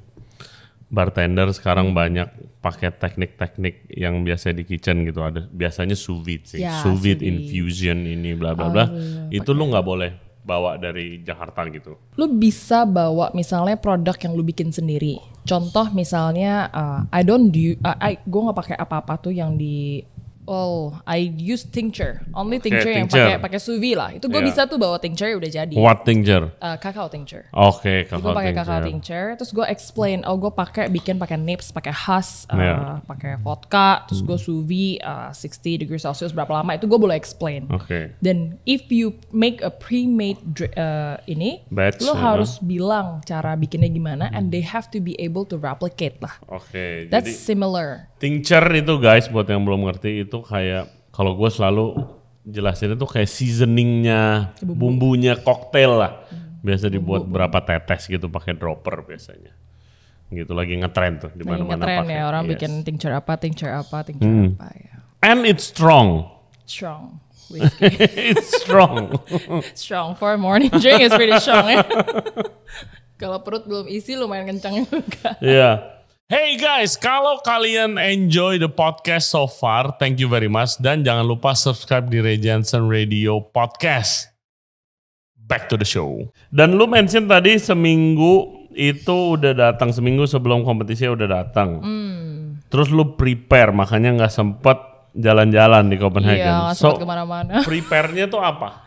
bartender sekarang banyak pakai teknik-teknik yang biasa di kitchen gitu. Ada biasanya sous vide sih, sous vide infusion ini bla bla bla. Itu lu nggak boleh bawa dari Jakarta gitu. Lu bisa bawa misalnya produk yang lu bikin sendiri. Contoh misalnya gue nggak pakai apa-apa tuh yang di I use tincture. Only tincture yang pakai sous vide lah. Itu gue bisa tuh bawa tincture udah jadi. What tincture? Kakao tincture. Oke, kakao tincture. Gue pakai kakao tincture. Terus gue explain, gue bikin pakai nips, pakai husk, pakai vodka. Terus gue sous vide 60 degrees Celsius berapa lama itu gue boleh explain. Dan if you make a pre-made batch, lo harus bilang cara bikinnya gimana, and they have to be able to replicate lah. That's similar. Tincture itu guys, buat yang belum ngerti, itu kayak kalau gue selalu jelasin itu kayak seasoningnya, bumbunya koktail lah. Biasa dibuat berapa tetes gitu pakai dropper biasanya. Gitu lagi ngetrend tuh di mana-mana pakai. Ya, orang bikin tincture apa ya. And it's strong. Strong. It's strong. Strong for a morning drink is pretty strong ya. Kalau perut belum isi lumayan kencang juga. Hey guys, kalau kalian enjoy the podcast so far, thank you very much. Dan jangan lupa subscribe di Ray Jensen Radio Podcast. Back to the show. Dan lu mention tadi seminggu itu udah datang, seminggu sebelum kompetisi udah datang. Terus lu prepare, makanya nggak sempet jalan-jalan di Copenhagen. Iya, nggak sempet kemana-mana. Prepare-nya tuh apa?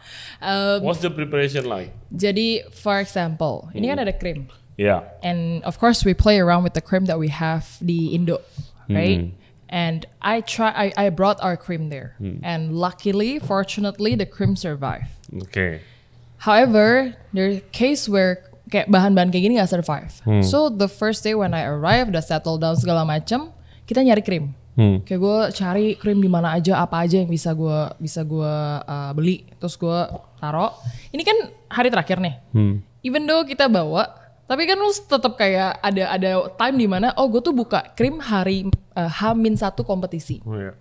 What's the preparation like? Jadi, for example, ini kan ada krim. Yeah. And of course, we play around with the cream that we have di Indo, right? And I brought our cream there. And luckily, fortunately, the cream survived. Okay. However, there's case where kayak bahan-bahan kayak gini gak survive. So the first day when I arrived, udah settle down segala macam, kita nyari krim. Kayak gue cari krim di mana aja, apa aja yang bisa gue beli, terus gue taruh. Ini kan hari terakhir nih. Even though kita bawa, tapi kan lu tetap kayak ada time di mana gue tuh buka krim hari H-1 kompetisi. Oh, yeah.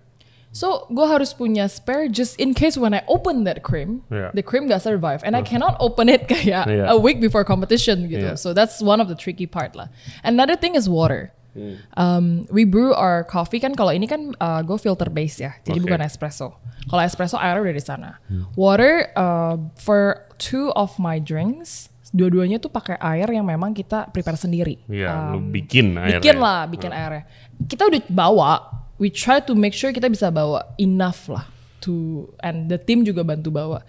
So gue harus punya spare just in case when I open that cream, the cream gak survive, and I cannot open it kayak a week before competition gitu. So that's one of the tricky part lah. Another thing is water. We brew our coffee kan, kalau ini kan gue filter base ya, jadi bukan espresso. Kalau espresso airnya udah di sana. Water for 2 of my drinks, dua-duanya tuh pakai air yang memang kita prepare sendiri. Iya, lu bikin airnya. Bikin airnya. Kita udah bawa, we try to make sure kita bisa bawa enough lah and the team juga bantu bawa.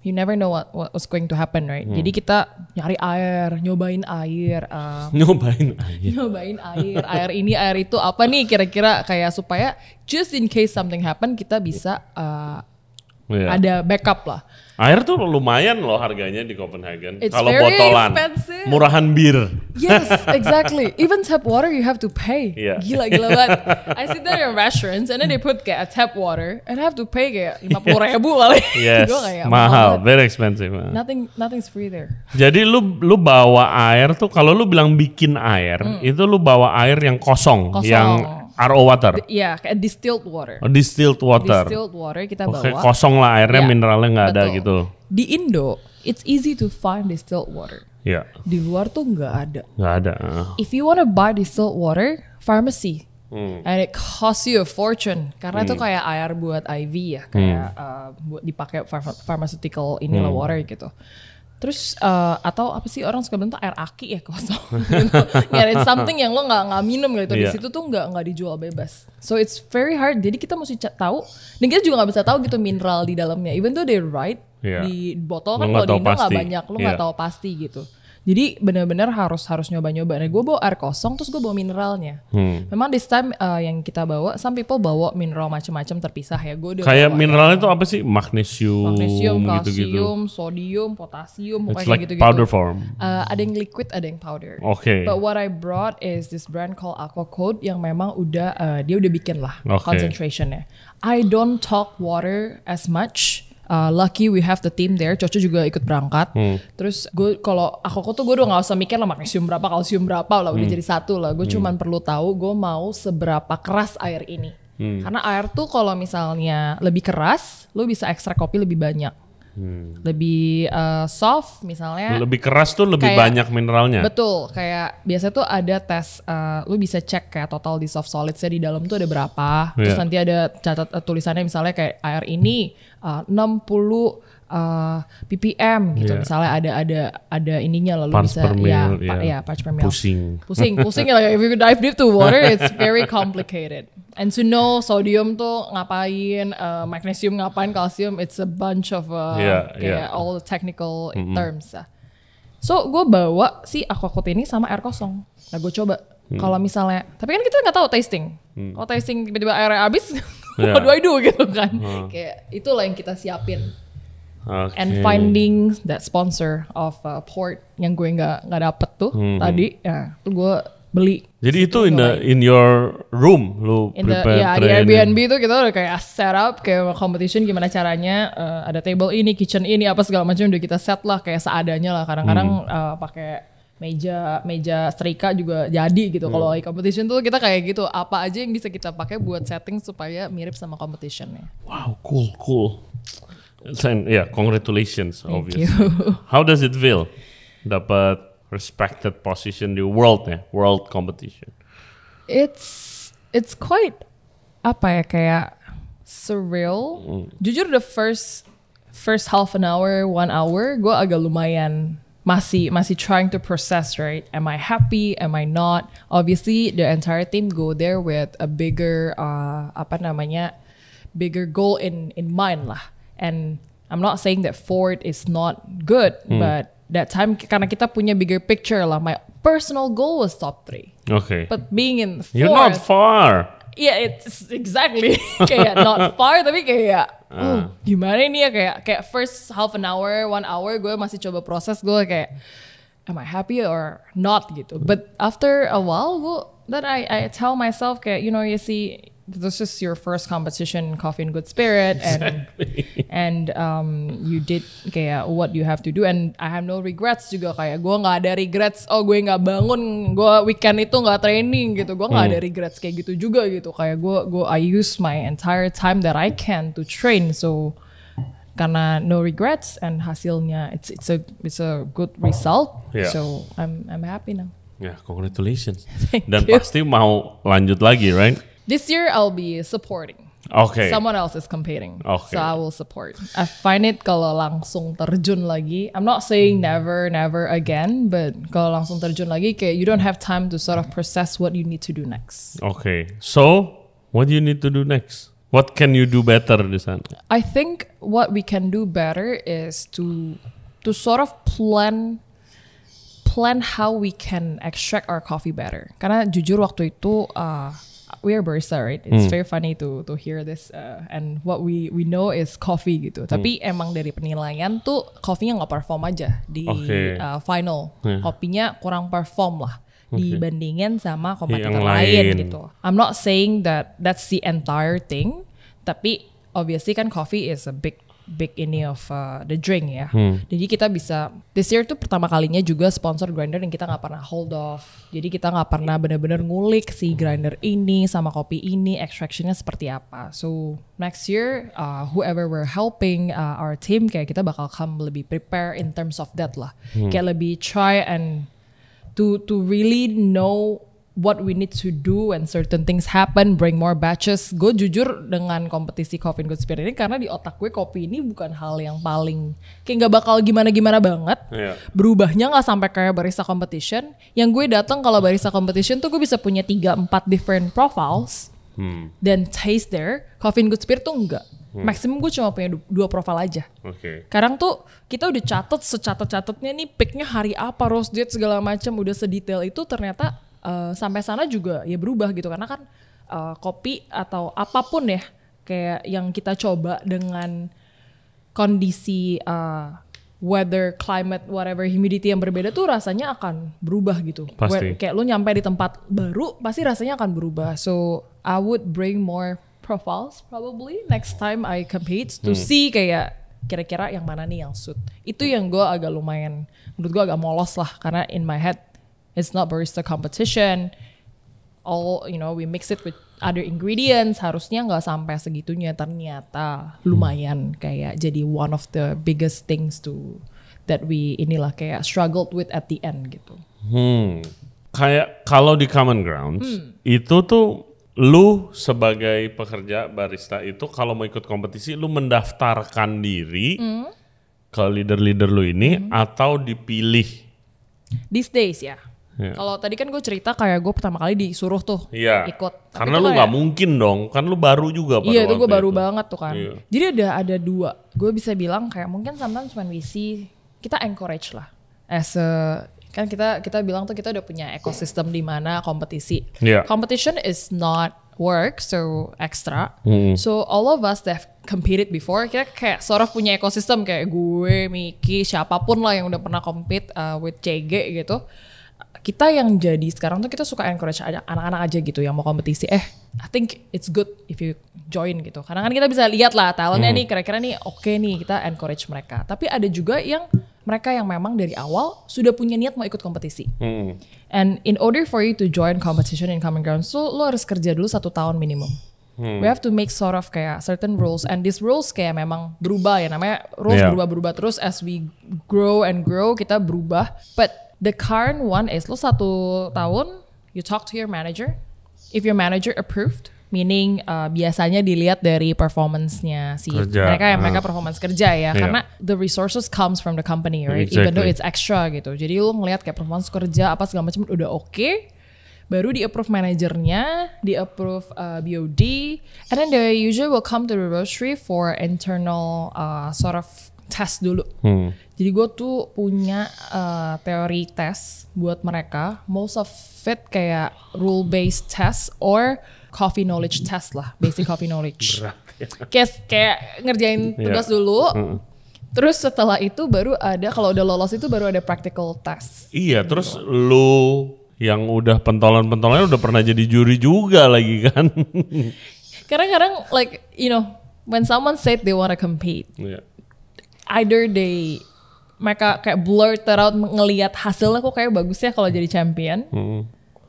You never know what's going to happen, right? Jadi kita nyari air, nyobain air. Nyobain air. Air ini, air itu apa nih kira-kira kayak supaya just in case something happen kita bisa ada backup lah. Air tuh lumayan loh harganya di Copenhagen. Kalau very botolan, expensive. Murahan bir. Yes, exactly. Even tap water you have to pay. Yeah. Gila banget. I sit there in restaurants and then they put kayak tap water and I have to pay kayak 50,000 kali. Yes, kayak, mahal, very expensive. Nothing's free there. Jadi lu bawa air tuh, kalau lu bilang bikin air, itu lu bawa air yang kosong. Yang RO water. Iya, kayak distilled water. Distilled water. Distilled water kita bawa. Kosong lah airnya, mineralnya nggak ada gitu. Di Indo, it's easy to find distilled water. Iya. Di luar tuh nggak ada. Nggak ada. If you wanna buy distilled water, pharmacy. And it costs you a fortune. Karena itu kayak air buat IV ya, kayak buat dipakai pharmaceutical inilah water gitu. Terus atau apa sih orang suka bilang tuh air aki ya kosong. It's something yang lo nggak minum gitu. Di situ tuh nggak dijual bebas. So it's very hard. Jadi kita mesti tahu. Dan kita juga nggak bisa tahu gitu mineral di dalamnya. Even though they write di botol kan, kalau di Indo nggak banyak, lo nggak tahu pasti gitu. Jadi benar-benar harus nyoba-nyoba. Nah, gue bawa air kosong, terus gue bawa mineralnya. Memang this time yang kita bawa, some people bawa mineral macam-macam terpisah ya. Gue udah kayak mineralnya itu apa sih? Magnesium, kalsium, gitu-gitu. sodium, potasium, It's pokoknya like gitu-gitu. powder form. Ada yang liquid, ada yang powder. Okay. But what I brought is this brand called Aquacode yang memang dia udah bikin lah concentrationnya. I don't talk water as much. Lucky we have the team there. Coco juga ikut berangkat. Terus gue kalau aku tuh gue udah nggak usah mikir lah magnesium berapa, kalsium berapa lah, udah jadi satu lah. Gue cuman perlu tahu gue mau seberapa keras air ini. Karena air tuh kalau misalnya lebih keras, lu bisa ekstrak kopi lebih banyak. Lebih soft misalnya. Lebih keras tuh lebih banyak mineralnya. Betul, kayak biasa tuh ada tes, lu bisa cek kayak total dissolved solidsnya di dalam tuh ada berapa. Terus nanti ada tulisannya misalnya kayak air ini 60 ppm gitu. Misalnya ada ininya lalu parts bisa per mil, parts per mil. Pusing ya, if you dive deep to water it's very complicated. And to know sodium tuh ngapain, magnesium ngapain, kalsium, it's a bunch of kayak all the technical terms. So gue bawa si Aquacode ini sama air kosong. Nah gue coba. Kalau misalnya, tapi kan kita nggak tahu tasting. Kalau tasting tiba-tiba airnya habis, what do I do gitu kan? Kayak itulah yang kita siapin. And finding that sponsor of port yang gue nggak dapet tuh tadi, ya tuh gue beli. Jadi itu in your room lu prepare di Airbnb tuh kita udah kayak set up kayak competition gimana caranya, ada table ini, kitchen ini, apa segala macam udah kita set lah kayak seadanya lah. Kadang-kadang pakai meja setrika juga jadi gitu. Kalau competition tuh kita kayak gitu, apa aja yang bisa kita pakai buat setting supaya mirip sama competitionnya. Wow, cool. And congratulations. Thank obviously. you. How does it feel dapat respected position di world competition? It's quite apa ya, kayak surreal. Jujur the first half an hour, 1 hour gue agak lumayan masih trying to process, right? Am I happy? Am I not? Obviously, the entire team go there with a bigger bigger goal in mind lah. And I'm not saying that fourth is not good, but that time karena kita punya bigger picture lah. My personal goal was top 3. Okay. But being in fourth, You're not far. yeah, it's exactly kayak not far tapi kayak gimana ini ya kayak first half an hour, 1 hour gue masih coba proses gue kayak am I happy or not gitu. But after a while then I tell myself kayak you see this is your first competition in Coffee and Good Spirit and you did kayak what you have to do and I have no regrets juga kayak gue nggak ada regrets gue nggak bangun gue weekend itu nggak training gitu gue nggak ada regrets kayak gitu juga gitu kayak gue I use my entire time that I can to train so karena no regrets and hasilnya it's a good result so I'm happy now. Yeah, congratulations. Thank Dan you. pasti mau lanjut lagi, right? This year I'll be supporting. Okay. Someone else is competing. Okay. So I will support. I find it kalau langsung terjun lagi. I'm not saying never again, but kalau langsung terjun lagi kayak you don't have time to sort of process what you need to do next. Okay. So, what do you need to do next? What can you do better di sana? I think what we can do better is to sort of plan how we can extract our coffee better. Karena jujur waktu itu we are barista, right? It's very funny to hear this and what we know is coffee gitu. Tapi emang dari penilaian tuh kopinya nggak perform aja di final. Kopinya kurang perform lah dibandingin sama kompetitor lain gitu. I'm not saying that that's the entire thing, tapi obviously kan coffee is a big ini of the drink ya. Jadi kita bisa this year tuh pertama kalinya juga sponsor grinder yang kita nggak pernah hold off. Jadi kita nggak pernah benar-benar ngulik si grinder ini sama kopi ini extractionnya seperti apa. So next year whoever we're helping our team kayak kita bakal come lebih prepare in terms of that lah. Kayak lebih try and to really know what we need to do when certain things happen, bring more batches. Gue jujur dengan kompetisi Coffee and Good Spirit ini karena di otak gue kopi ini bukan hal yang paling kayak nggak bakal gimana-gimana banget. Berubahnya nggak sampai kayak barista competition. Yang gue datang kalau barista competition tuh gue bisa punya 3-4 different profiles dan taste there. Coffee and Good Spirit tuh enggak. Maximum gue cuma punya 2 profile aja. Sekarang tuh kita udah secatat-catatnya nih picknya hari apa, roast date segala macam udah sedetail itu ternyata sampai sana juga ya berubah gitu karena kan kopi atau apapun ya kayak yang kita coba dengan kondisi weather, climate, whatever, humidity yang berbeda tuh rasanya akan berubah gitu. Pasti. Kayak lu nyampe di tempat baru pasti rasanya akan berubah. So I would bring more profiles probably next time I compete to see kayak kira-kira yang mana nih yang suit. Itu yang gue agak lumayan menurut gue agak molos lah karena in my head it's not barista competition. All we mix it with other ingredients. Harusnya nggak sampai segitunya. Ternyata lumayan kayak jadi one of the biggest things that we kayak struggled with at the end gitu. Kayak kalau di Common Grounds itu tuh lu sebagai pekerja barista itu kalau mau ikut kompetisi lu mendaftarkan diri ke leader-leader lu ini atau dipilih? These days ya. Kalau tadi kan gue cerita kayak gue pertama kali disuruh tuh ikut. Tapi karena lu nggak mungkin dong, kan lu baru juga. Iya itu gue baru banget tuh kan. Jadi ada 2. Gue bisa bilang kayak mungkin sometimes when we see kita encourage lah. Kan kita bilang tuh kita udah punya ekosistem di mana kompetisi. Competition is not work so extra. So all of us that have competed before kita kayak sort of punya ekosistem kayak gue, Miki, siapapun lah yang udah pernah compete with CG gitu. Kita yang jadi sekarang tuh kita suka encourage anak-anak aja gitu yang mau kompetisi. I think it's good if you join gitu. Karena kan kita bisa lihat lah talentnya nih kira-kira nih oke nih kita encourage mereka. Tapi ada juga yang mereka yang memang dari awal sudah punya niat mau ikut kompetisi. And in order for you to join competition in Common Grounds, so lo harus kerja dulu 1 tahun minimum. We have to make sort of kayak certain rules, and these rules kayak memang berubah ya, namanya rules berubah-berubah terus as we grow and grow kita berubah. But the current one is lo 1 tahun you talk to your manager. If your manager approved, Meaning biasanya dilihat dari performance-nya si Kerja. mereka performance kerja ya, karena the resources comes from the company, right? Even though it's extra gitu. Jadi lu ngelihat kayak performance kerja apa segala macam udah oke, baru di-approve manajernya, di-approve BOD, and then they usually will come to the roastery for internal sort of test dulu. Jadi gue tuh punya teori tes buat mereka. Most of it kayak rule-based test or coffee knowledge test lah, basic coffee knowledge. Kayak ngerjain tugas dulu. Terus setelah itu baru ada, kalau udah lolos itu baru ada practical test. Iya, terus lu yang udah pentolan-pentolannya udah pernah jadi juri juga lagi kan? Kadang-kadang like you know when someone said they wanna compete, either mereka kayak blurt out ngelihat hasilnya kok kayak bagus ya kalau jadi champion,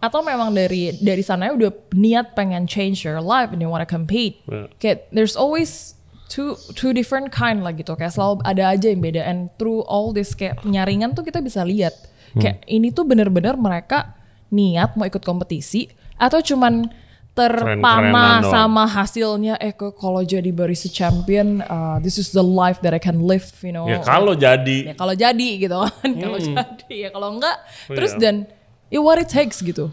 atau memang dari sananya udah niat pengen change your life and they wanna compete. Kayak there's always two different kind lah gitu, kayak selalu ada aja yang beda, and through all this kayak penyaringan tuh kita bisa lihat kayak ini tuh bener-bener mereka niat mau ikut kompetisi atau cuman terpana sama hasilnya. Kalau jadi barista champion, this is the life that I can live, you know. Ya kalau jadi. Ya kalau jadi gitu kan, kalau jadi ya kalau enggak, terus dan what it takes gitu.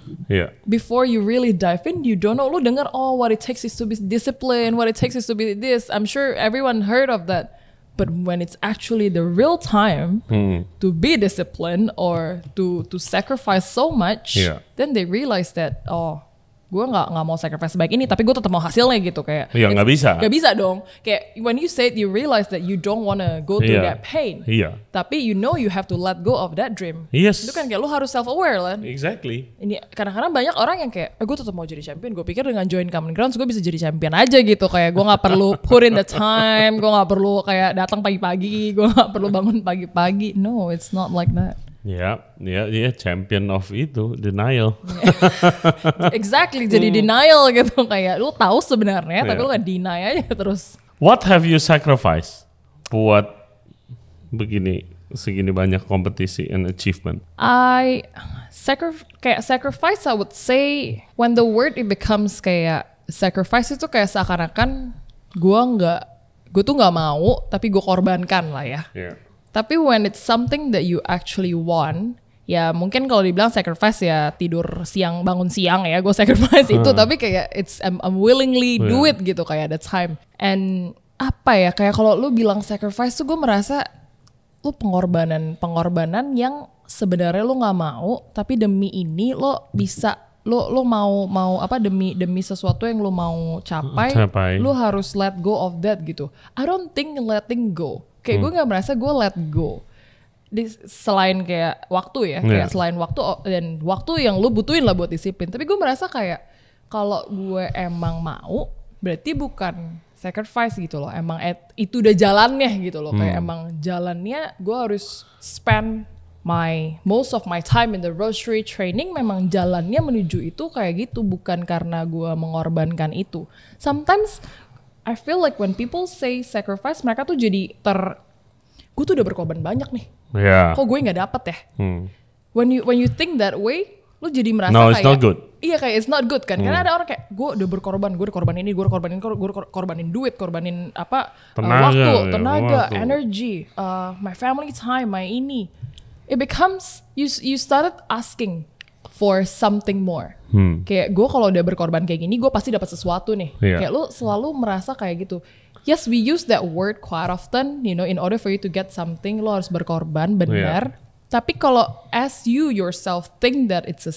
Before you really dive in, you don't know. Lu dengar what it takes is to be disciplined, what it takes is to be this. I'm sure everyone heard of that. But when it's actually the real time to be disciplined or to sacrifice so much, then they realize that gue nggak mau sacrifice sebaik ini, tapi gue tetap mau hasilnya gitu kayak. Iya nggak bisa. Nggak bisa dong. Kayak when you say it, you realize that you don't wanna go through that pain. Tapi you know you have to let go of that dream. Itu kan kayak lu harus self aware lah. Exactly. Ini kadang-kadang banyak orang yang kayak, gue tetap mau jadi champion. Gue pikir dengan join Common Grounds gue bisa jadi champion aja gitu. Kayak gue nggak perlu put in the time, gue nggak perlu kayak datang pagi-pagi, gue nggak perlu bangun pagi-pagi. No, it's not like that. Champion of itu denial. Exactly, jadi denial gitu, kayak lu tahu sebenarnya tapi lu nggak deny aja terus. What have you sacrificed buat segini banyak kompetisi and achievement? Sacrifice, I would say when the word it becomes kayak sacrifice itu kayak seakan-akan gue tuh nggak mau tapi gue korbankan lah ya. Tapi when it's something that you actually want, ya mungkin kalau dibilang sacrifice ya tidur siang bangun siang ya, gue sacrifice itu. Tapi kayak I'm willingly do it gitu kayak that time. And apa ya, kayak kalau lu bilang sacrifice tuh gue merasa lu pengorbanan yang sebenarnya lu nggak mau, tapi demi ini lo bisa lo mau apa demi sesuatu yang lo mau capai, lo harus let go of that gitu. I don't think letting go. Kayak gue nggak merasa gue let go. Selain kayak waktu ya, kayak selain waktu dan waktu yang lo butuhin lah buat disiplin. Tapi gue merasa kayak kalau gue emang mau, berarti bukan sacrifice gitu loh. Emang itu udah jalannya gitu loh. Kayak emang jalannya gue harus spend most of my time in the roastery training. Memang jalannya menuju itu kayak gitu, bukan karena gue mengorbankan itu. Sometimes I feel like when people say sacrifice, mereka tuh jadi gue tuh udah berkorban banyak nih. Kok gue nggak dapet ya? When you think that way, lu jadi merasa kayak it's not good. Iya, kayak it's not good kan? Karena ada orang kayak gue udah berkorban, gue udah korbanin ini, gue korbanin duit, korbanin apa? Tenaga, energy, my family time, my ini. It becomes you started asking for something more. Kayak gue kalau udah berkorban kayak gini, gue pasti dapat sesuatu nih. Kayak lu selalu merasa kayak gitu. Yes, we use that word quite often, you know, in order for you to get something, lo harus berkorban, benar. Tapi kalau as you yourself think that it's a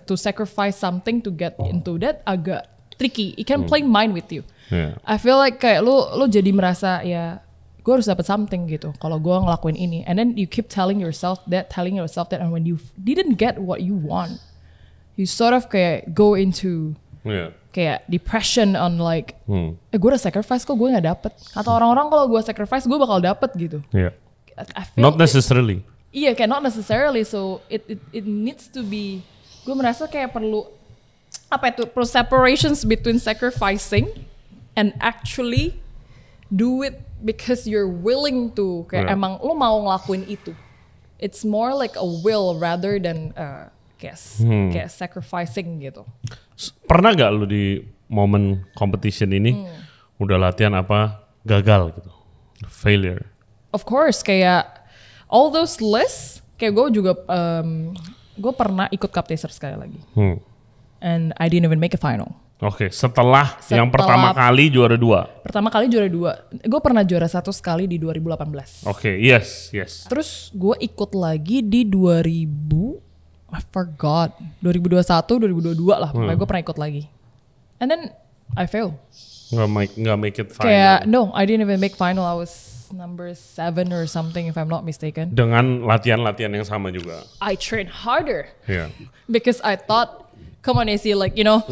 to sacrifice something to get into that, agak tricky. It can play mind with you. I feel like kayak lu jadi merasa ya, gue harus dapat something gitu kalau gue ngelakuin ini. And then you keep telling yourself that, and when you didn't get what you want, you sort of kayak go into kayak depression on like, gue udah sacrifice kok gue nggak dapet. Kata orang-orang kalau gue sacrifice gue bakal dapet gitu. I feel not necessarily. Iya, kayak not necessarily. So it needs to be. Gue merasa kayak perlu separations between sacrificing and actually do it because you're willing to. Kayak emang lo mau ngelakuin itu. It's more like a will rather than kayak sacrificing gitu. Pernah gak lo momen competition ini udah latihan apa gagal gitu, failure. Of course, kayak all those lists, kayak gue juga gue pernah ikut Cup Chaser sekali lagi, and I didn't even make a final. Oke, setelah yang pertama kali juara 2. Pertama kali juara 2. Gue pernah juara 1 sekali di 2018. Oke, yes. Terus gue ikut lagi di I forgot. 2021, 2022 lah. Pokoknya gue pernah ikut lagi. And then I failed. Nggak make it final. Kayak no, I didn't even make final. I was number 7 or something if I'm not mistaken. Dengan latihan-latihan yang sama juga. I trained harder. Yeah. Because I thought, come on AC, like you know,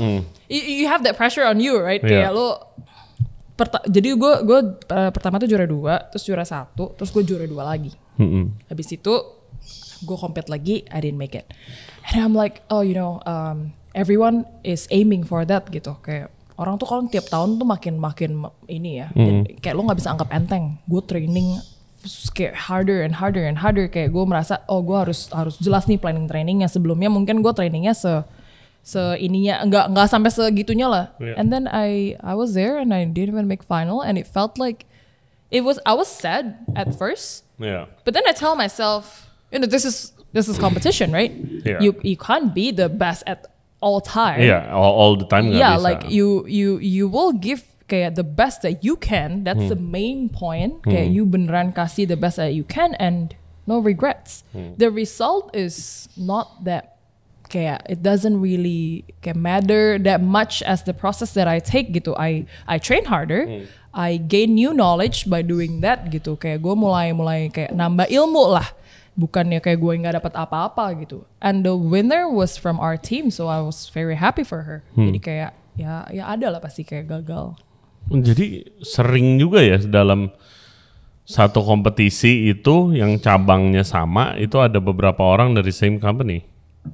you have that pressure on you, right? Kayak lo, jadi gue pertama tuh juara 2, terus juara 1, terus gue juara 2 lagi. Habis itu gue compete lagi, I didn't make it. And I'm like, oh you know, everyone is aiming for that gitu. Kayak orang tuh kalau tiap tahun tuh makin ini ya, kayak lo nggak bisa anggap enteng. Gue training kayak harder and harder. Kayak gue merasa, oh gue harus jelas nih planning trainingnya. Sebelumnya mungkin gue trainingnya ininya nggak sampai segitunya lah. And then I was there and I didn't even make final, and it felt like I was sad at first. Yeah. But then I tell myself, you know, this is competition, right? Yeah. You can't be the best at all time. Yeah, all the time. Yeah, bisa. like you will give kayak the best that you can. That's the main point. Kayak you beneran kasih the best that you can and no regrets. The result is not that. Kayak it doesn't really kayak matter that much as the process that I take gitu. I train harder, I gain new knowledge by doing that gitu. Kayak gue mulai kayak nambah ilmu lah, bukannya kayak gue nggak dapat apa-apa gitu. And the winner was from our team, so I was very happy for her. Jadi kayak ya ada lah pasti kayak gagal. Jadi sering juga ya dalam satu kompetisi itu yang cabangnya sama itu ada beberapa orang dari same company.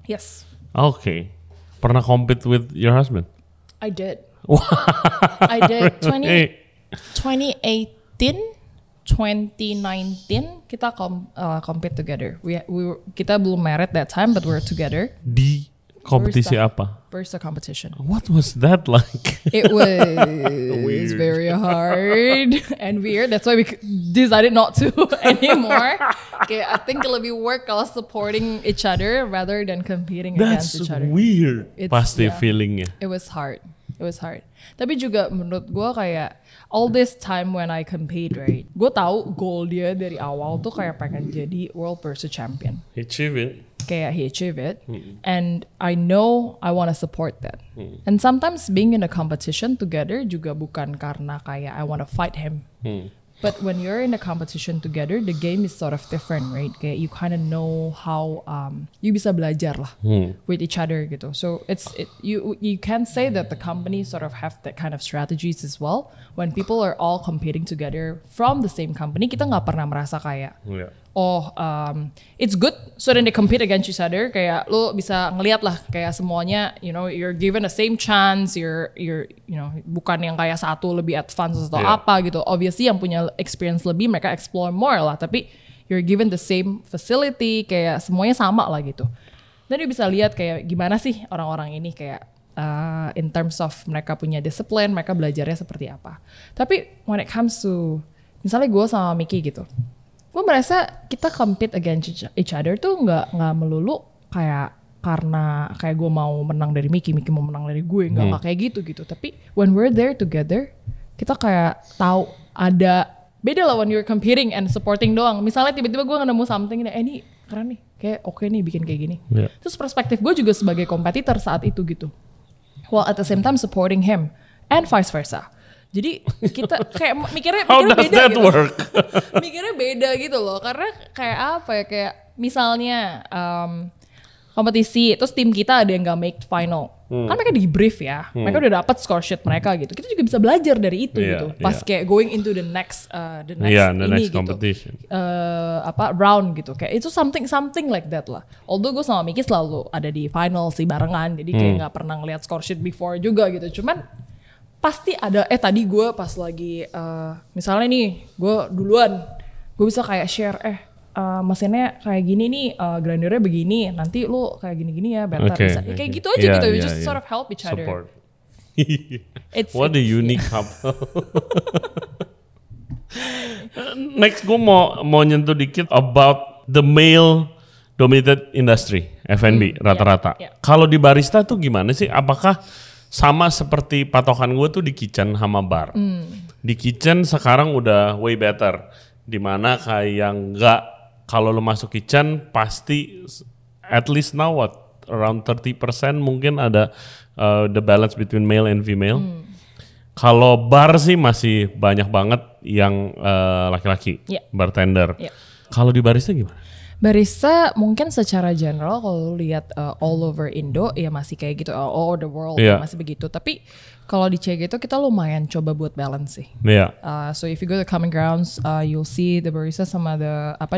Yes. Okay. Pernah compete with your husband? I did. I did. 2018, 2019 kita compete together. Kita belum married that time, but we were together. Di kompetisi apa? Barista competition. What was that like? It was very hard and weird. That's why we decided not to anymore. Okay, I think lebih work kalau supporting each other rather than competing against each other. That's weird. Pasti feelingnya. It was hard. Tapi juga menurut gue kayak all this time when I compete, right? Gue tahu goal dia dari awal tuh kayak pengen jadi World Barista Champion. He achieved it. Kayak he achieved it. And I know I want to support that. And sometimes being in a competition together juga bukan karena kayak I want to fight him. But when you're in a competition together, the game is sort of different, right? Kayak you kind of know how you bisa belajar lah with each other gitu. So you can say that the company sort of have that kind of strategies as well. When people are all competing together from the same company, kita nggak pernah merasa kayak it's good. So then they compete against each other. Kayak lo bisa ngeliat lah kayak semuanya, you know, you're given the same chance. You're you know, bukan yang kayak satu lebih advance atau apa gitu. Obviously yang punya experience lebih mereka explore more lah. Tapi you're given the same facility. Kayak semuanya sama lah gitu. Dan dia bisa lihat kayak gimana sih orang-orang ini kayak in terms of mereka punya discipline, mereka belajarnya seperti apa. Tapi when it comes to misalnya gue sama Miki gitu, gue merasa kita compete against each other tuh nggak melulu kayak karena kayak gue mau menang dari Miki mau menang dari gue, nggak kayak gitu. Tapi when we're there together, kita kayak tahu ada beda lah when you're competing and supporting doang. Misalnya tiba-tiba gue nemu something ini keren nih, kayak oke nih bikin kayak gini. Terus perspektif gue juga sebagai kompetitor saat itu gitu. While at the same time supporting him and vice versa. Jadi kita kayak mikirnya beda gitu. Work? Mikirnya beda gitu loh. Karena kayak apa ya, kayak misalnya kompetisi, terus tim kita ada yang gak make final. Kan mereka di brief ya. Mereka udah dapat score sheet mereka gitu. Kita juga bisa belajar dari itu gitu. Pas kayak going into the next next competition. Round gitu. Kayak itu something like that lah. Although gue sama Miki selalu ada di final sih barengan. Jadi kayak gak pernah ngeliat score sheet before juga gitu. Cuman pasti ada, tadi gue pas lagi, misalnya nih, gue duluan, gue bisa kayak share, mesinnya kayak gini nih, grindernya begini, nanti lu kayak gini-gini ya, better. Kayak gitu aja gitu, we just sort of help each other. What a unique couple. Next gue mau nyentuh dikit about the male dominated industry F&B rata-rata. Kalau di barista tuh gimana sih? Apakah sama seperti patokan gue tuh di kitchen sama bar? Di kitchen sekarang udah way better. Dimana kayak nggak, kalau lo masuk kitchen pasti at least now around 30% mungkin ada the balance between male and female. Kalau bar sih masih banyak banget yang laki-laki, bartender. Kalau di barista gimana? Barista mungkin secara general kalau lihat all over Indo ya masih kayak gitu, all over the world masih begitu. Tapi kalau di CG itu kita lumayan coba buat balance sih. So if you go to common grounds, you'll see the barista sama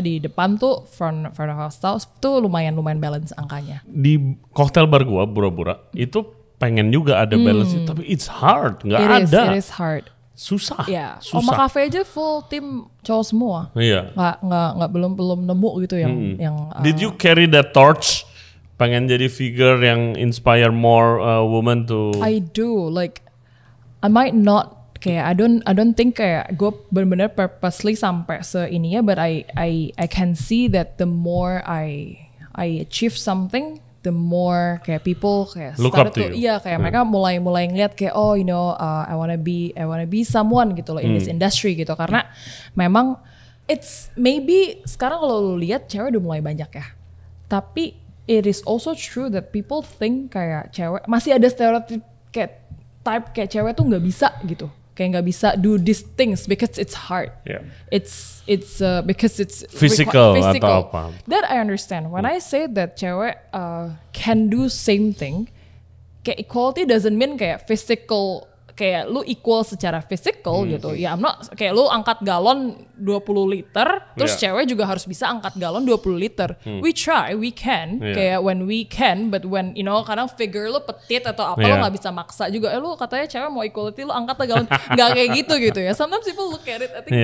di depan tuh front of house staff tuh lumayan balance angkanya. Di cocktail bar gua Bura-Bura itu pengen juga ada balance, tapi it's hard, nggak ada. It is hard. Susah. Susah. Oma Cafe aja full tim cowok semua. Nggak belum nemu gitu yang. Did you carry that torch? Pengen jadi figure yang inspire more women to. I do, like I might not kayak I don't think kayak gue benar-benar purposely sampai seininya, but I can see that the more I achieve something, the more kayak people kayak look up to you. Kayak mereka mulai ngeliat kayak I wanna be someone gitu loh in this industry gitu, karena memang it's maybe sekarang kalau lu lihat cewek udah mulai banyak ya, tapi it is also true that people think kayak cewek masih ada stereotip kayak type kayak cewek tuh nggak bisa gitu, kayak nggak bisa do these things because it's hard. It's because it's physical atau apa. That I understand. When I say that cewek can do same thing, kayak equality doesn't mean kayak physical, kayak lu equal secara physical gitu. Ya I'm not kayak lu angkat galon 20 liter, terus cewek juga harus bisa angkat galon 20 liter. We try, we can, kayak when we can, but when kadang figure lu petit atau apa lu nggak bisa maksa juga. Lu katanya cewek mau equality, lu angkat galon, nggak kayak gitu ya. Sometimes people look at it, I think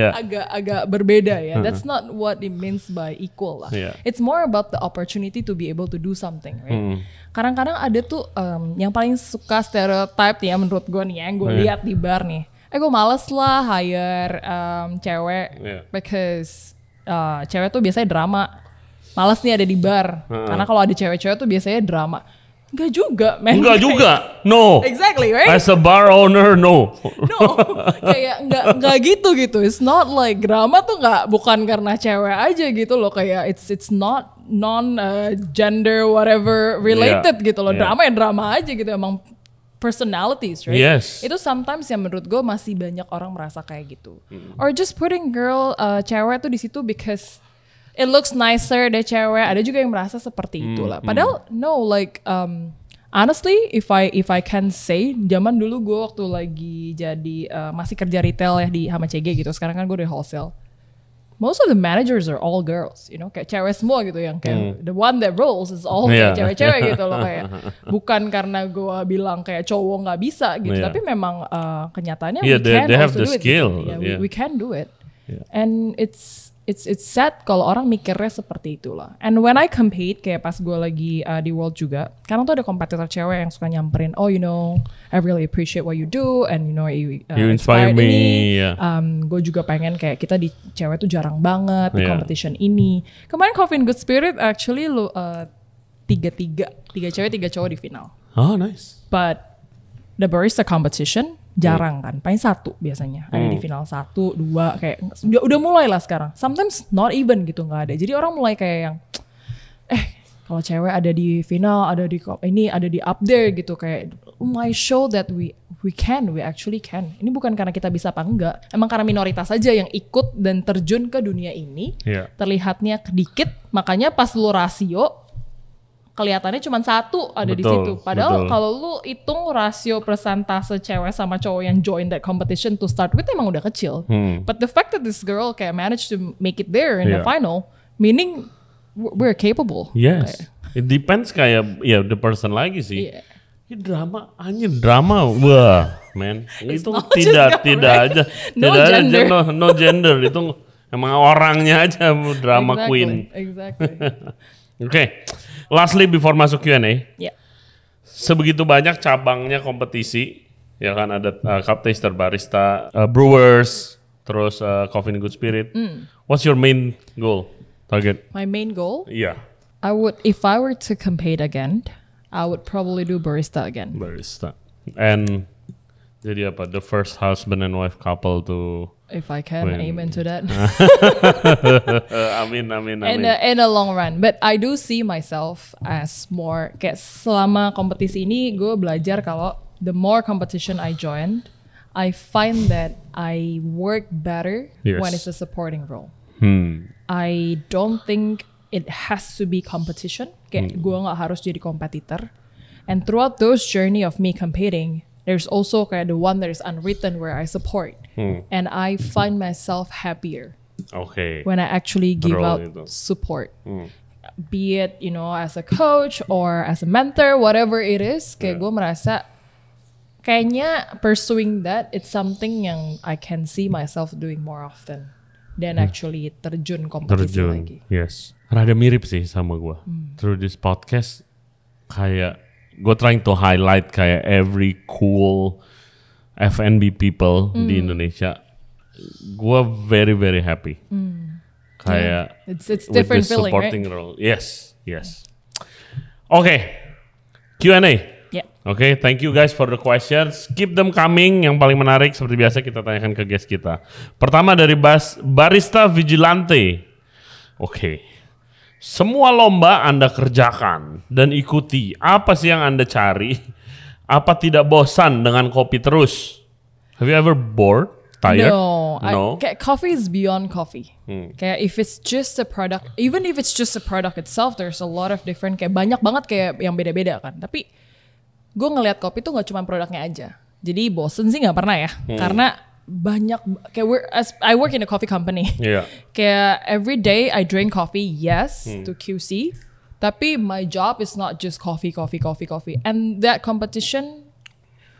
agak berbeda ya. That's not what it means by equal lah. It's more about the opportunity to be able to do something, right? Kadang-kadang ada tuh yang paling suka stereotype ya menurut gue nih yang gue lihat di bar nih. Gue males lah hire cewek because cewek tuh biasanya drama. Males nih ada di bar. Karena kalau ada cewek-cewek tuh biasanya drama. Enggak juga, man. Enggak juga. No. Exactly, right? As a bar owner, no. No. Kayak enggak gitu. It's not like drama tuh bukan karena cewek aja gitu loh, kayak it's not non gender whatever related gitu loh. Drama ya drama aja gitu, emang personalities, right? Yes. Itu sometimes yang menurut gue masih banyak orang merasa kayak gitu. Or just putting cewek tuh di situ because it looks nicer, ada cewek. Ada juga yang merasa seperti itulah. Padahal no, like honestly, if I can say, zaman dulu gue waktu lagi jadi masih kerja retail ya di Hama CG gitu. Sekarang kan gue di wholesale. Most of the managers are all girls, kayak cewek semua gitu, yang kayak the one that rolls is all kayak cewek-cewek gitu loh, kayak bukan karena gue bilang kayak cowok nggak bisa gitu, tapi memang kenyataannya we can they have also the do skill. it gitu. We can do it, and it's sad kalau orang mikirnya seperti itulah. And when I compete, kayak pas gue lagi di World juga, karena tuh ada kompetitor cewek yang suka nyamperin, I really appreciate what you do, and you inspire me. Gue juga pengen kayak kita di cewek tuh jarang banget di competition ini. Kemarin Coffee and Good Spirit actually tiga cewek 3 cowok di final. Oh nice. But the barista competition jarang kan, paling 1 biasanya ada di final, 1, 2 kayak udah mulai lah sekarang. Sometimes not even gitu, nggak ada. Jadi orang mulai kayak yang kalau cewek ada di final, ada di up there gitu, kayak my show that we actually can. Ini bukan karena kita bisa apa enggak, emang karena minoritas saja yang ikut dan terjun ke dunia ini. Terlihatnya sedikit, makanya pas lu rasio kelihatannya cuma 1 ada di situ. Padahal kalau lu hitung rasio persentase cewek sama cowok yang join that competition to start with emang udah kecil. But the fact that this girl kayak managed to make it there in the final, meaning we're capable. Yes. It depends kayak the person lagi sih. Ini drama. Wah, man. Itu tidak aja. No gender. Itu emang orangnya aja drama queen. Exactly. Okay. Lastly before masuk Q&A. Yeah. Sebegitu banyak cabangnya kompetisi Ya kan ada cup taster, barista, brewers, terus coffee and good spirit. What's your main goal, target? My main goal? Iya. If I were to compete again, I would probably do barista again. Barista. And jadi apa? The first husband and wife couple to. If I can aim into that. Amin. In the long run. But I do see myself as more, kayak selama kompetisi ini gue belajar kalau the more competition I joined, I find that I work better when it's a supporting role. I don't think it has to be competition. Kayak gue gak harus jadi kompetitor. And throughout those journey of me competing, there's also kayak the one that is unwritten where I support. And I find myself happier when I actually give out support. Be it, as a coach or as a mentor, whatever it is, kayak gue merasa kayaknya pursuing that, it's something yang I can see myself doing more often than actually terjun kompetisi lagi. Yes. Rada mirip sih sama gue. Through this podcast, kayak gue trying to highlight kayak every cool F&B people di Indonesia. Gue very very happy. Kayak it's different feeling, supporting right? role. Yes. Okay. Q&A. Yeah. Okay, thank you guys for the questions. Keep them coming. Yang paling menarik seperti biasa kita tanyakan ke guest kita. Pertama dari Barista Vigilante. Okay. Semua lomba Anda kerjakan dan ikuti. Apa sih yang Anda cari? Apa tidak bosan dengan kopi terus? Have you ever bored? Tired? No. Coffee is beyond coffee. Kayak if it's just a product, even if it's just a product itself, there's a lot of different, kayak banyak banget kayak yang beda-beda kan. Tapi gue ngelihat kopi tuh gak cuma produknya aja. Jadi bosen sih gak pernah ya. Karena banyak, kayak I work in a coffee company. Yeah. Kayak every day I drink coffee, yes, to QC. Tapi my job is not just coffee. And that competition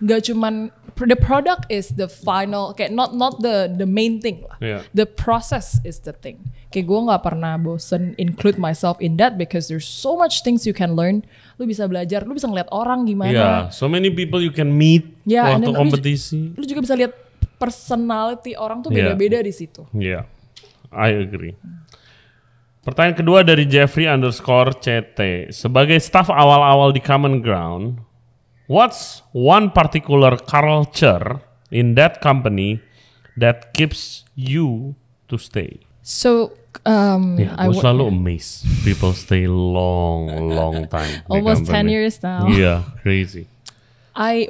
gak cuman, the product is the final, kayak not the main thing lah. Yeah. The process is the thing. Kayak gue gak pernah bosen include myself in that because there's so much things you can learn. Lu bisa belajar, lu bisa ngeliat orang gimana. Yeah, so many people you can meet waktu kompetisi. Lu juga bisa lihat personality orang tuh beda-beda di situ. Yeah, I agree. Pertanyaan kedua dari Jeffrey_CT. Sebagai staff awal-awal di Common Ground, what's one particular culture in that company that keeps you to stay? So, I was selalu amazed. People stay long time. Almost 10 years now. Yeah, crazy.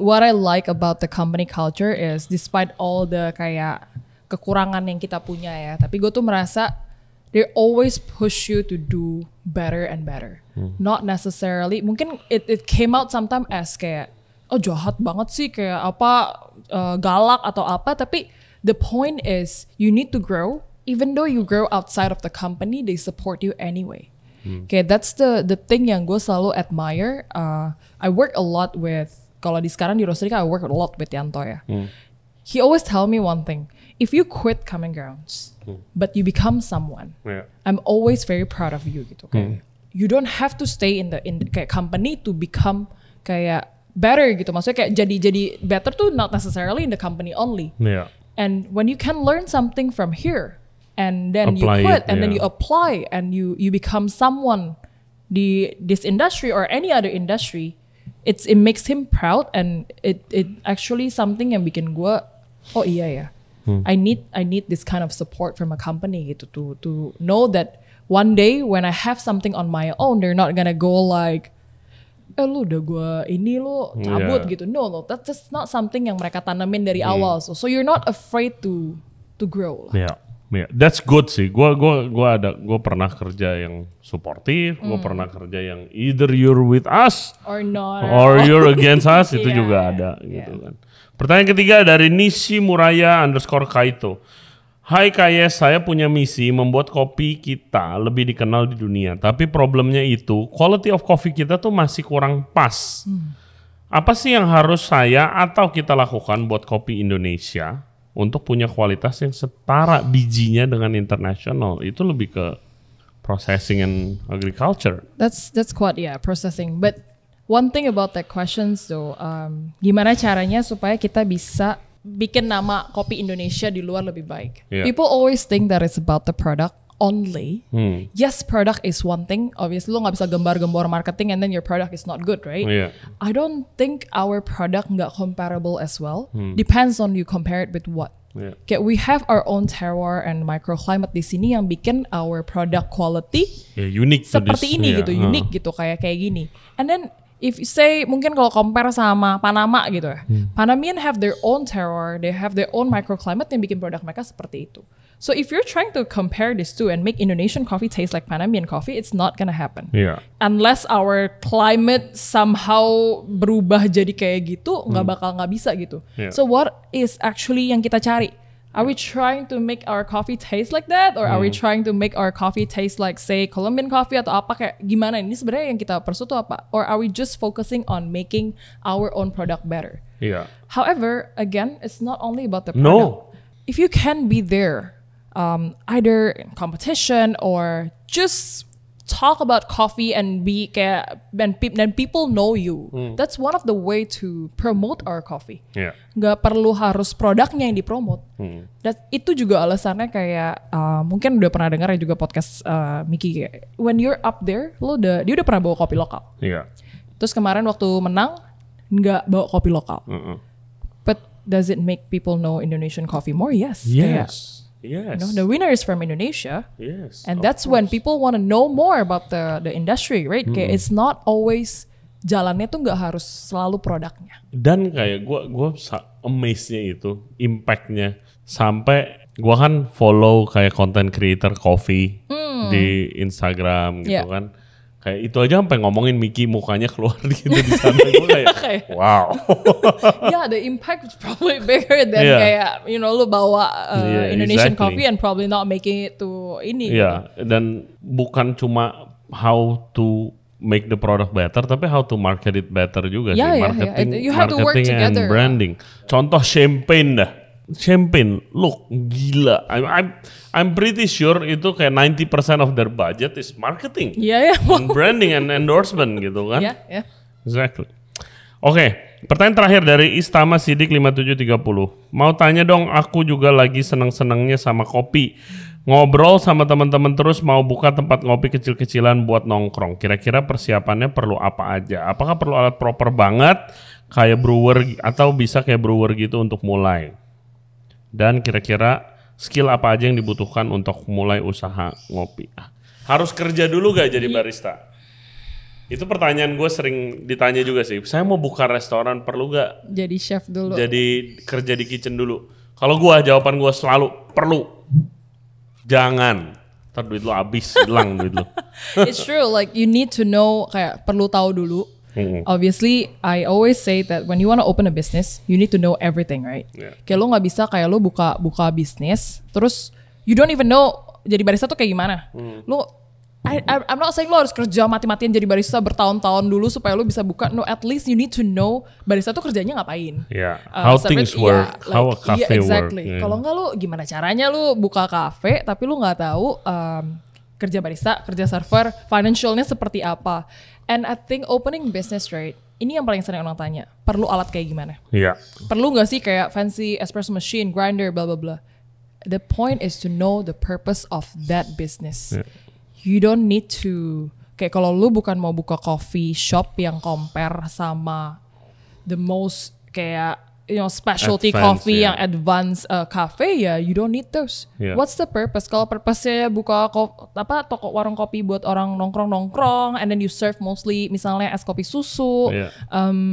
What I like about the company culture is despite all the kayak kekurangan yang kita punya ya, tapi gue tuh merasa they always push you to do better and better. Not necessarily, mungkin it came out sometimes as kayak, oh jahat banget sih, kayak apa galak atau apa, tapi the point is you need to grow. Even though you grow outside of the company, they support you anyway. Okay, that's the thing yang gue selalu admire. I work a lot with, kalau di sekarang di Roastery I work a lot with Yanto ya. He always tell me one thing. If you quit Common Grounds, but you become someone, I'm always very proud of you gitu. You don't have to stay in the kayak company to become kayak better gitu. Maksudnya kayak jadi better tuh not necessarily in the company only. Yeah. And when you can learn something from here, and then apply you quit, it, and then you apply, and you become someone this industry or any other industry, it makes him proud, and it actually something yang bikin gue, oh iya ya, I need this kind of support from a company gitu to know that one day when I have something on my own, they're not gonna go like, lu udah gue ini lu cabut gitu. No, that's just not something yang mereka tanamin dari awal. So you're not afraid to grow lah. Yeah, that's good sih. Gue pernah kerja yang suportif, gue pernah kerja yang either you're with us or not, or you're against us. Itu juga ada gitu kan. Pertanyaan ketiga dari Nishimuraya_Kaito. Hai Kayes, saya punya misi membuat kopi kita lebih dikenal di dunia. Tapi problemnya itu quality of coffee kita tuh masih kurang pas. Apa sih yang harus saya atau kita lakukan buat kopi Indonesia untuk punya kualitas yang setara bijinya dengan internasional? Itu lebih ke processing and agriculture. That's quite processing. But One thing about that questions though, gimana caranya supaya kita bisa bikin nama kopi Indonesia di luar lebih baik? Yeah. People always think that it's about the product only. Yes, product is one thing. Obviously, lo nggak bisa gembar-gembor marketing and then your product is not good, right? Yeah. I don't think our product nggak comparable as well. Depends on you compare it with what. Yeah. Kayak we have our own terroir and microclimate di sini yang bikin our product quality Unique seperti ini gitu, unique gitu kayak gini. And then if you say mungkin kalau compare sama Panama gitu ya, Panamanian have their own terroir, they have their own microclimate yang bikin produk mereka seperti itu. So if you're trying to compare these two and make Indonesian coffee taste like Panamanian coffee, it's not gonna happen. Yeah. Unless our climate somehow berubah jadi kayak gitu, nggak bisa gitu. Yeah. So what is actually yang kita cari? Are we trying to make our coffee taste like that, or are we trying to make our coffee taste like say Colombian coffee atau apa kayak gimana? Ini sebenarnya yang kita pursue tuh apa? Or are we just focusing on making our own product better? Yeah. However, again, it's not only about the product. No. If you can be there, either in competition or just talk about coffee and be kayak and people know you. That's one of the way to promote our coffee. Yeah. Nggak perlu harus produknya yang dipromote. Dan itu juga alasannya kayak mungkin udah pernah dengar ya juga podcast Miki kayak when you're up there, dia udah pernah bawa kopi lokal. Yeah. Terus kemarin waktu menang nggak bawa kopi lokal. But does it make people know Indonesian coffee more? Yes. Kayak, Yes. you know, the winner is from Indonesia. Yes. And that's when people want to know more about the industry, right? Kayak it's not always jalannya tuh nggak harus selalu produknya. Dan kayak gue amaze-nya itu impact-nya sampai gue kan follow kayak content creator coffee di Instagram gitu kan. Kayak itu aja sampai ngomongin Miki mukanya keluar gitu di sana. Gue kayak wow. Yeah, the impact is probably bigger than kayak you know lu bawa Indonesian coffee and probably not making it to ini. Iya, dan bukan cuma how to make the product better, tapi how to market it better juga sih. You have to work marketing together. And branding. Contoh champagne dah. Champagne, look gila. I'm pretty sure itu kayak 90% of their budget is marketing. Iya. And branding and endorsement gitu kan. Iya. Exactly. Oke, pertanyaan terakhir dari Istama Sidik 5730. Mau tanya dong, aku juga lagi seneng-senengnya sama kopi. Ngobrol sama teman-teman terus mau buka tempat ngopi kecil-kecilan buat nongkrong. Kira-kira persiapannya perlu apa aja? Apakah perlu alat proper banget kayak brewer atau bisa kayak brewer gitu untuk mulai? Dan kira-kira skill apa aja yang dibutuhkan untuk mulai usaha ngopi? Harus kerja dulu gak jadi barista? Itu pertanyaan gue sering ditanya juga sih. Saya mau buka restoran, perlu gak jadi chef dulu? Jadi kerja di kitchen dulu. Kalau gue, jawaban gue selalu perlu. Jangan. Ntar duit lo habis, hilang duit lo. It's true, like you need to know, kayak perlu tahu dulu. Obviously, I always say that when you want to open a business, you need to know everything, right? Yeah. Kayak lo nggak bisa kayak lo buka bisnis, terus you don't even know jadi barista tuh kayak gimana. Lo, I'm not saying lo harus kerja mati-matian jadi barista bertahun-tahun dulu supaya lo bisa buka. No, at least you need to know barista tuh kerjanya ngapain. Yeah. How things work, how a cafe exactly. work. Kalau nggak lo gimana caranya lo buka cafe, tapi lo nggak tahu kerja barista, kerja server, financialnya seperti apa. And I think opening business, right, ini yang paling sering orang tanya, perlu alat kayak gimana? Iya. Perlu gak sih kayak fancy espresso machine, grinder, blah blah blah. The point is to know the purpose of that business. Yeah. You don't need to, kayak kalau lu bukan mau buka coffee shop yang compare sama the most kayak you know specialty coffee yang advanced cafe, ya you don't need those. Yeah. What's the purpose? Kalau purpose-nya buka toko warung kopi buat orang nongkrong and then you serve mostly misalnya es kopi susu,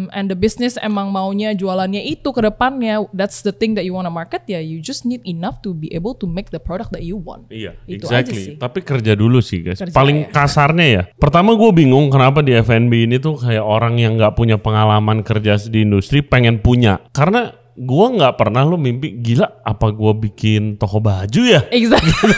and the business emang maunya jualannya itu ke depannya, that's the thing that you want to market, ya you just need enough to be able to make the product that you want. Iya, Itu exactly. aja sih. Tapi kerja dulu sih guys. Kerja, Paling kasarnya ya. Pertama gue bingung kenapa di F&B ini tuh kayak orang yang nggak punya pengalaman kerja di industri pengen punya. Karena gue nggak pernah lo mimpi gila apa gue bikin toko baju ya? Exactly.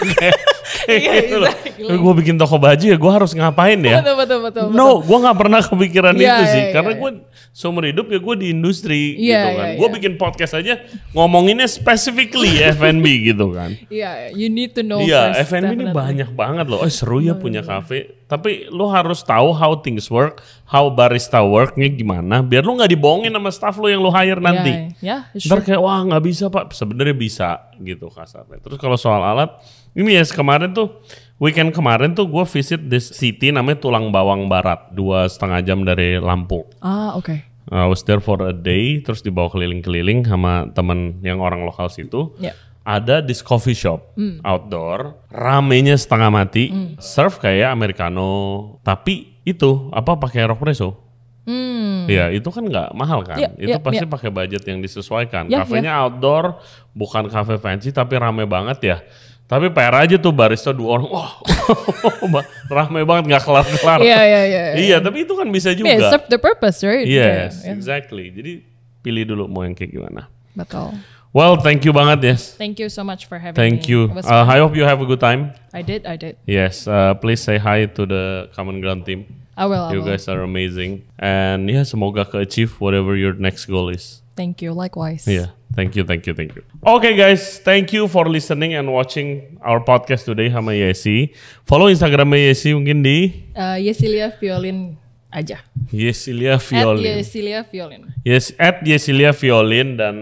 Exactly. Gue bikin toko baju ya gue harus ngapain ya? Betul. No, gue nggak pernah kepikiran itu sih. Karena iya. gue seumur hidup ya gue di industri Iya, gitu kan. iya, Gue iya. bikin podcast aja ngomonginnya specifically F&B gitu kan. Iya, you need to know Iya, first. F&B ini definitely. banyak banget loh. Oh seru ya punya kafe. Tapi lu harus tahu how things work, how barista worknya gimana, biar lu nggak dibohongin sama staff lu yang lu hire nanti. Ntar kayak wah nggak bisa pak, sebenarnya bisa gitu kasarnya. Terus kalau soal alat, ini ya kemarin tuh weekend kemarin tuh gue visit this city namanya Tulang Bawang Barat, 2,5 jam dari Lampung. Oke. I was there for a day, terus dibawa keliling-keliling sama temen yang orang lokal situ. Ada this coffee shop outdoor, ramenya setengah mati, serve kayak americano, tapi itu apa pakai espresso. Ya itu kan nggak mahal kan, itu pasti pakai budget yang disesuaikan. Kafenya outdoor, bukan cafe fancy tapi rame banget ya. Tapi PR aja tuh barista 2 orang, wah rame banget nggak kelar-kelar. Iya, tapi itu kan bisa juga. Serve the purpose, right? Yes, exactly. Jadi pilih dulu mau yang kayak gimana. Betul. Well, thank you banget yes. Thank you so much for having me. Thank you. I hope you have a good time. I did. Yes, please say hi to the Common Ground team. I will. You guys are amazing. And yeah, semoga achieve whatever your next goal is. Thank you, likewise. Yeah, thank you. Okay guys, thank you for listening and watching our podcast today sama Yesi. Follow Instagramnya Yesi mungkin di Yesilia Violin aja. Yesilia Violin. Yesilia Violin. Yes, @Yesilia Violin dan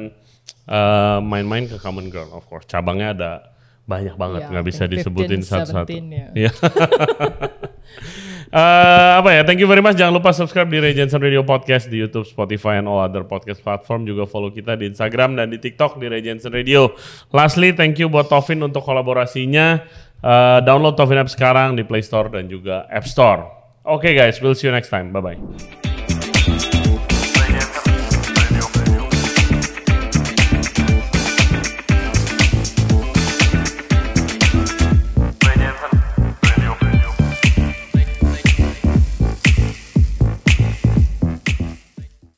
main-main ke Common Ground of course. Cabangnya ada banyak banget, nggak bisa disebutin satu-satu. Ya. Thank you very much. Jangan lupa subscribe di Ray Jensen Radio Podcast di YouTube, Spotify, and all other podcast platform. Juga follow kita di Instagram dan di TikTok di Ray Jensen Radio. Lastly, thank you buat Tovin untuk kolaborasinya. Download Tovin app sekarang di Play Store dan juga App Store. Okay guys, we'll see you next time. Bye-bye.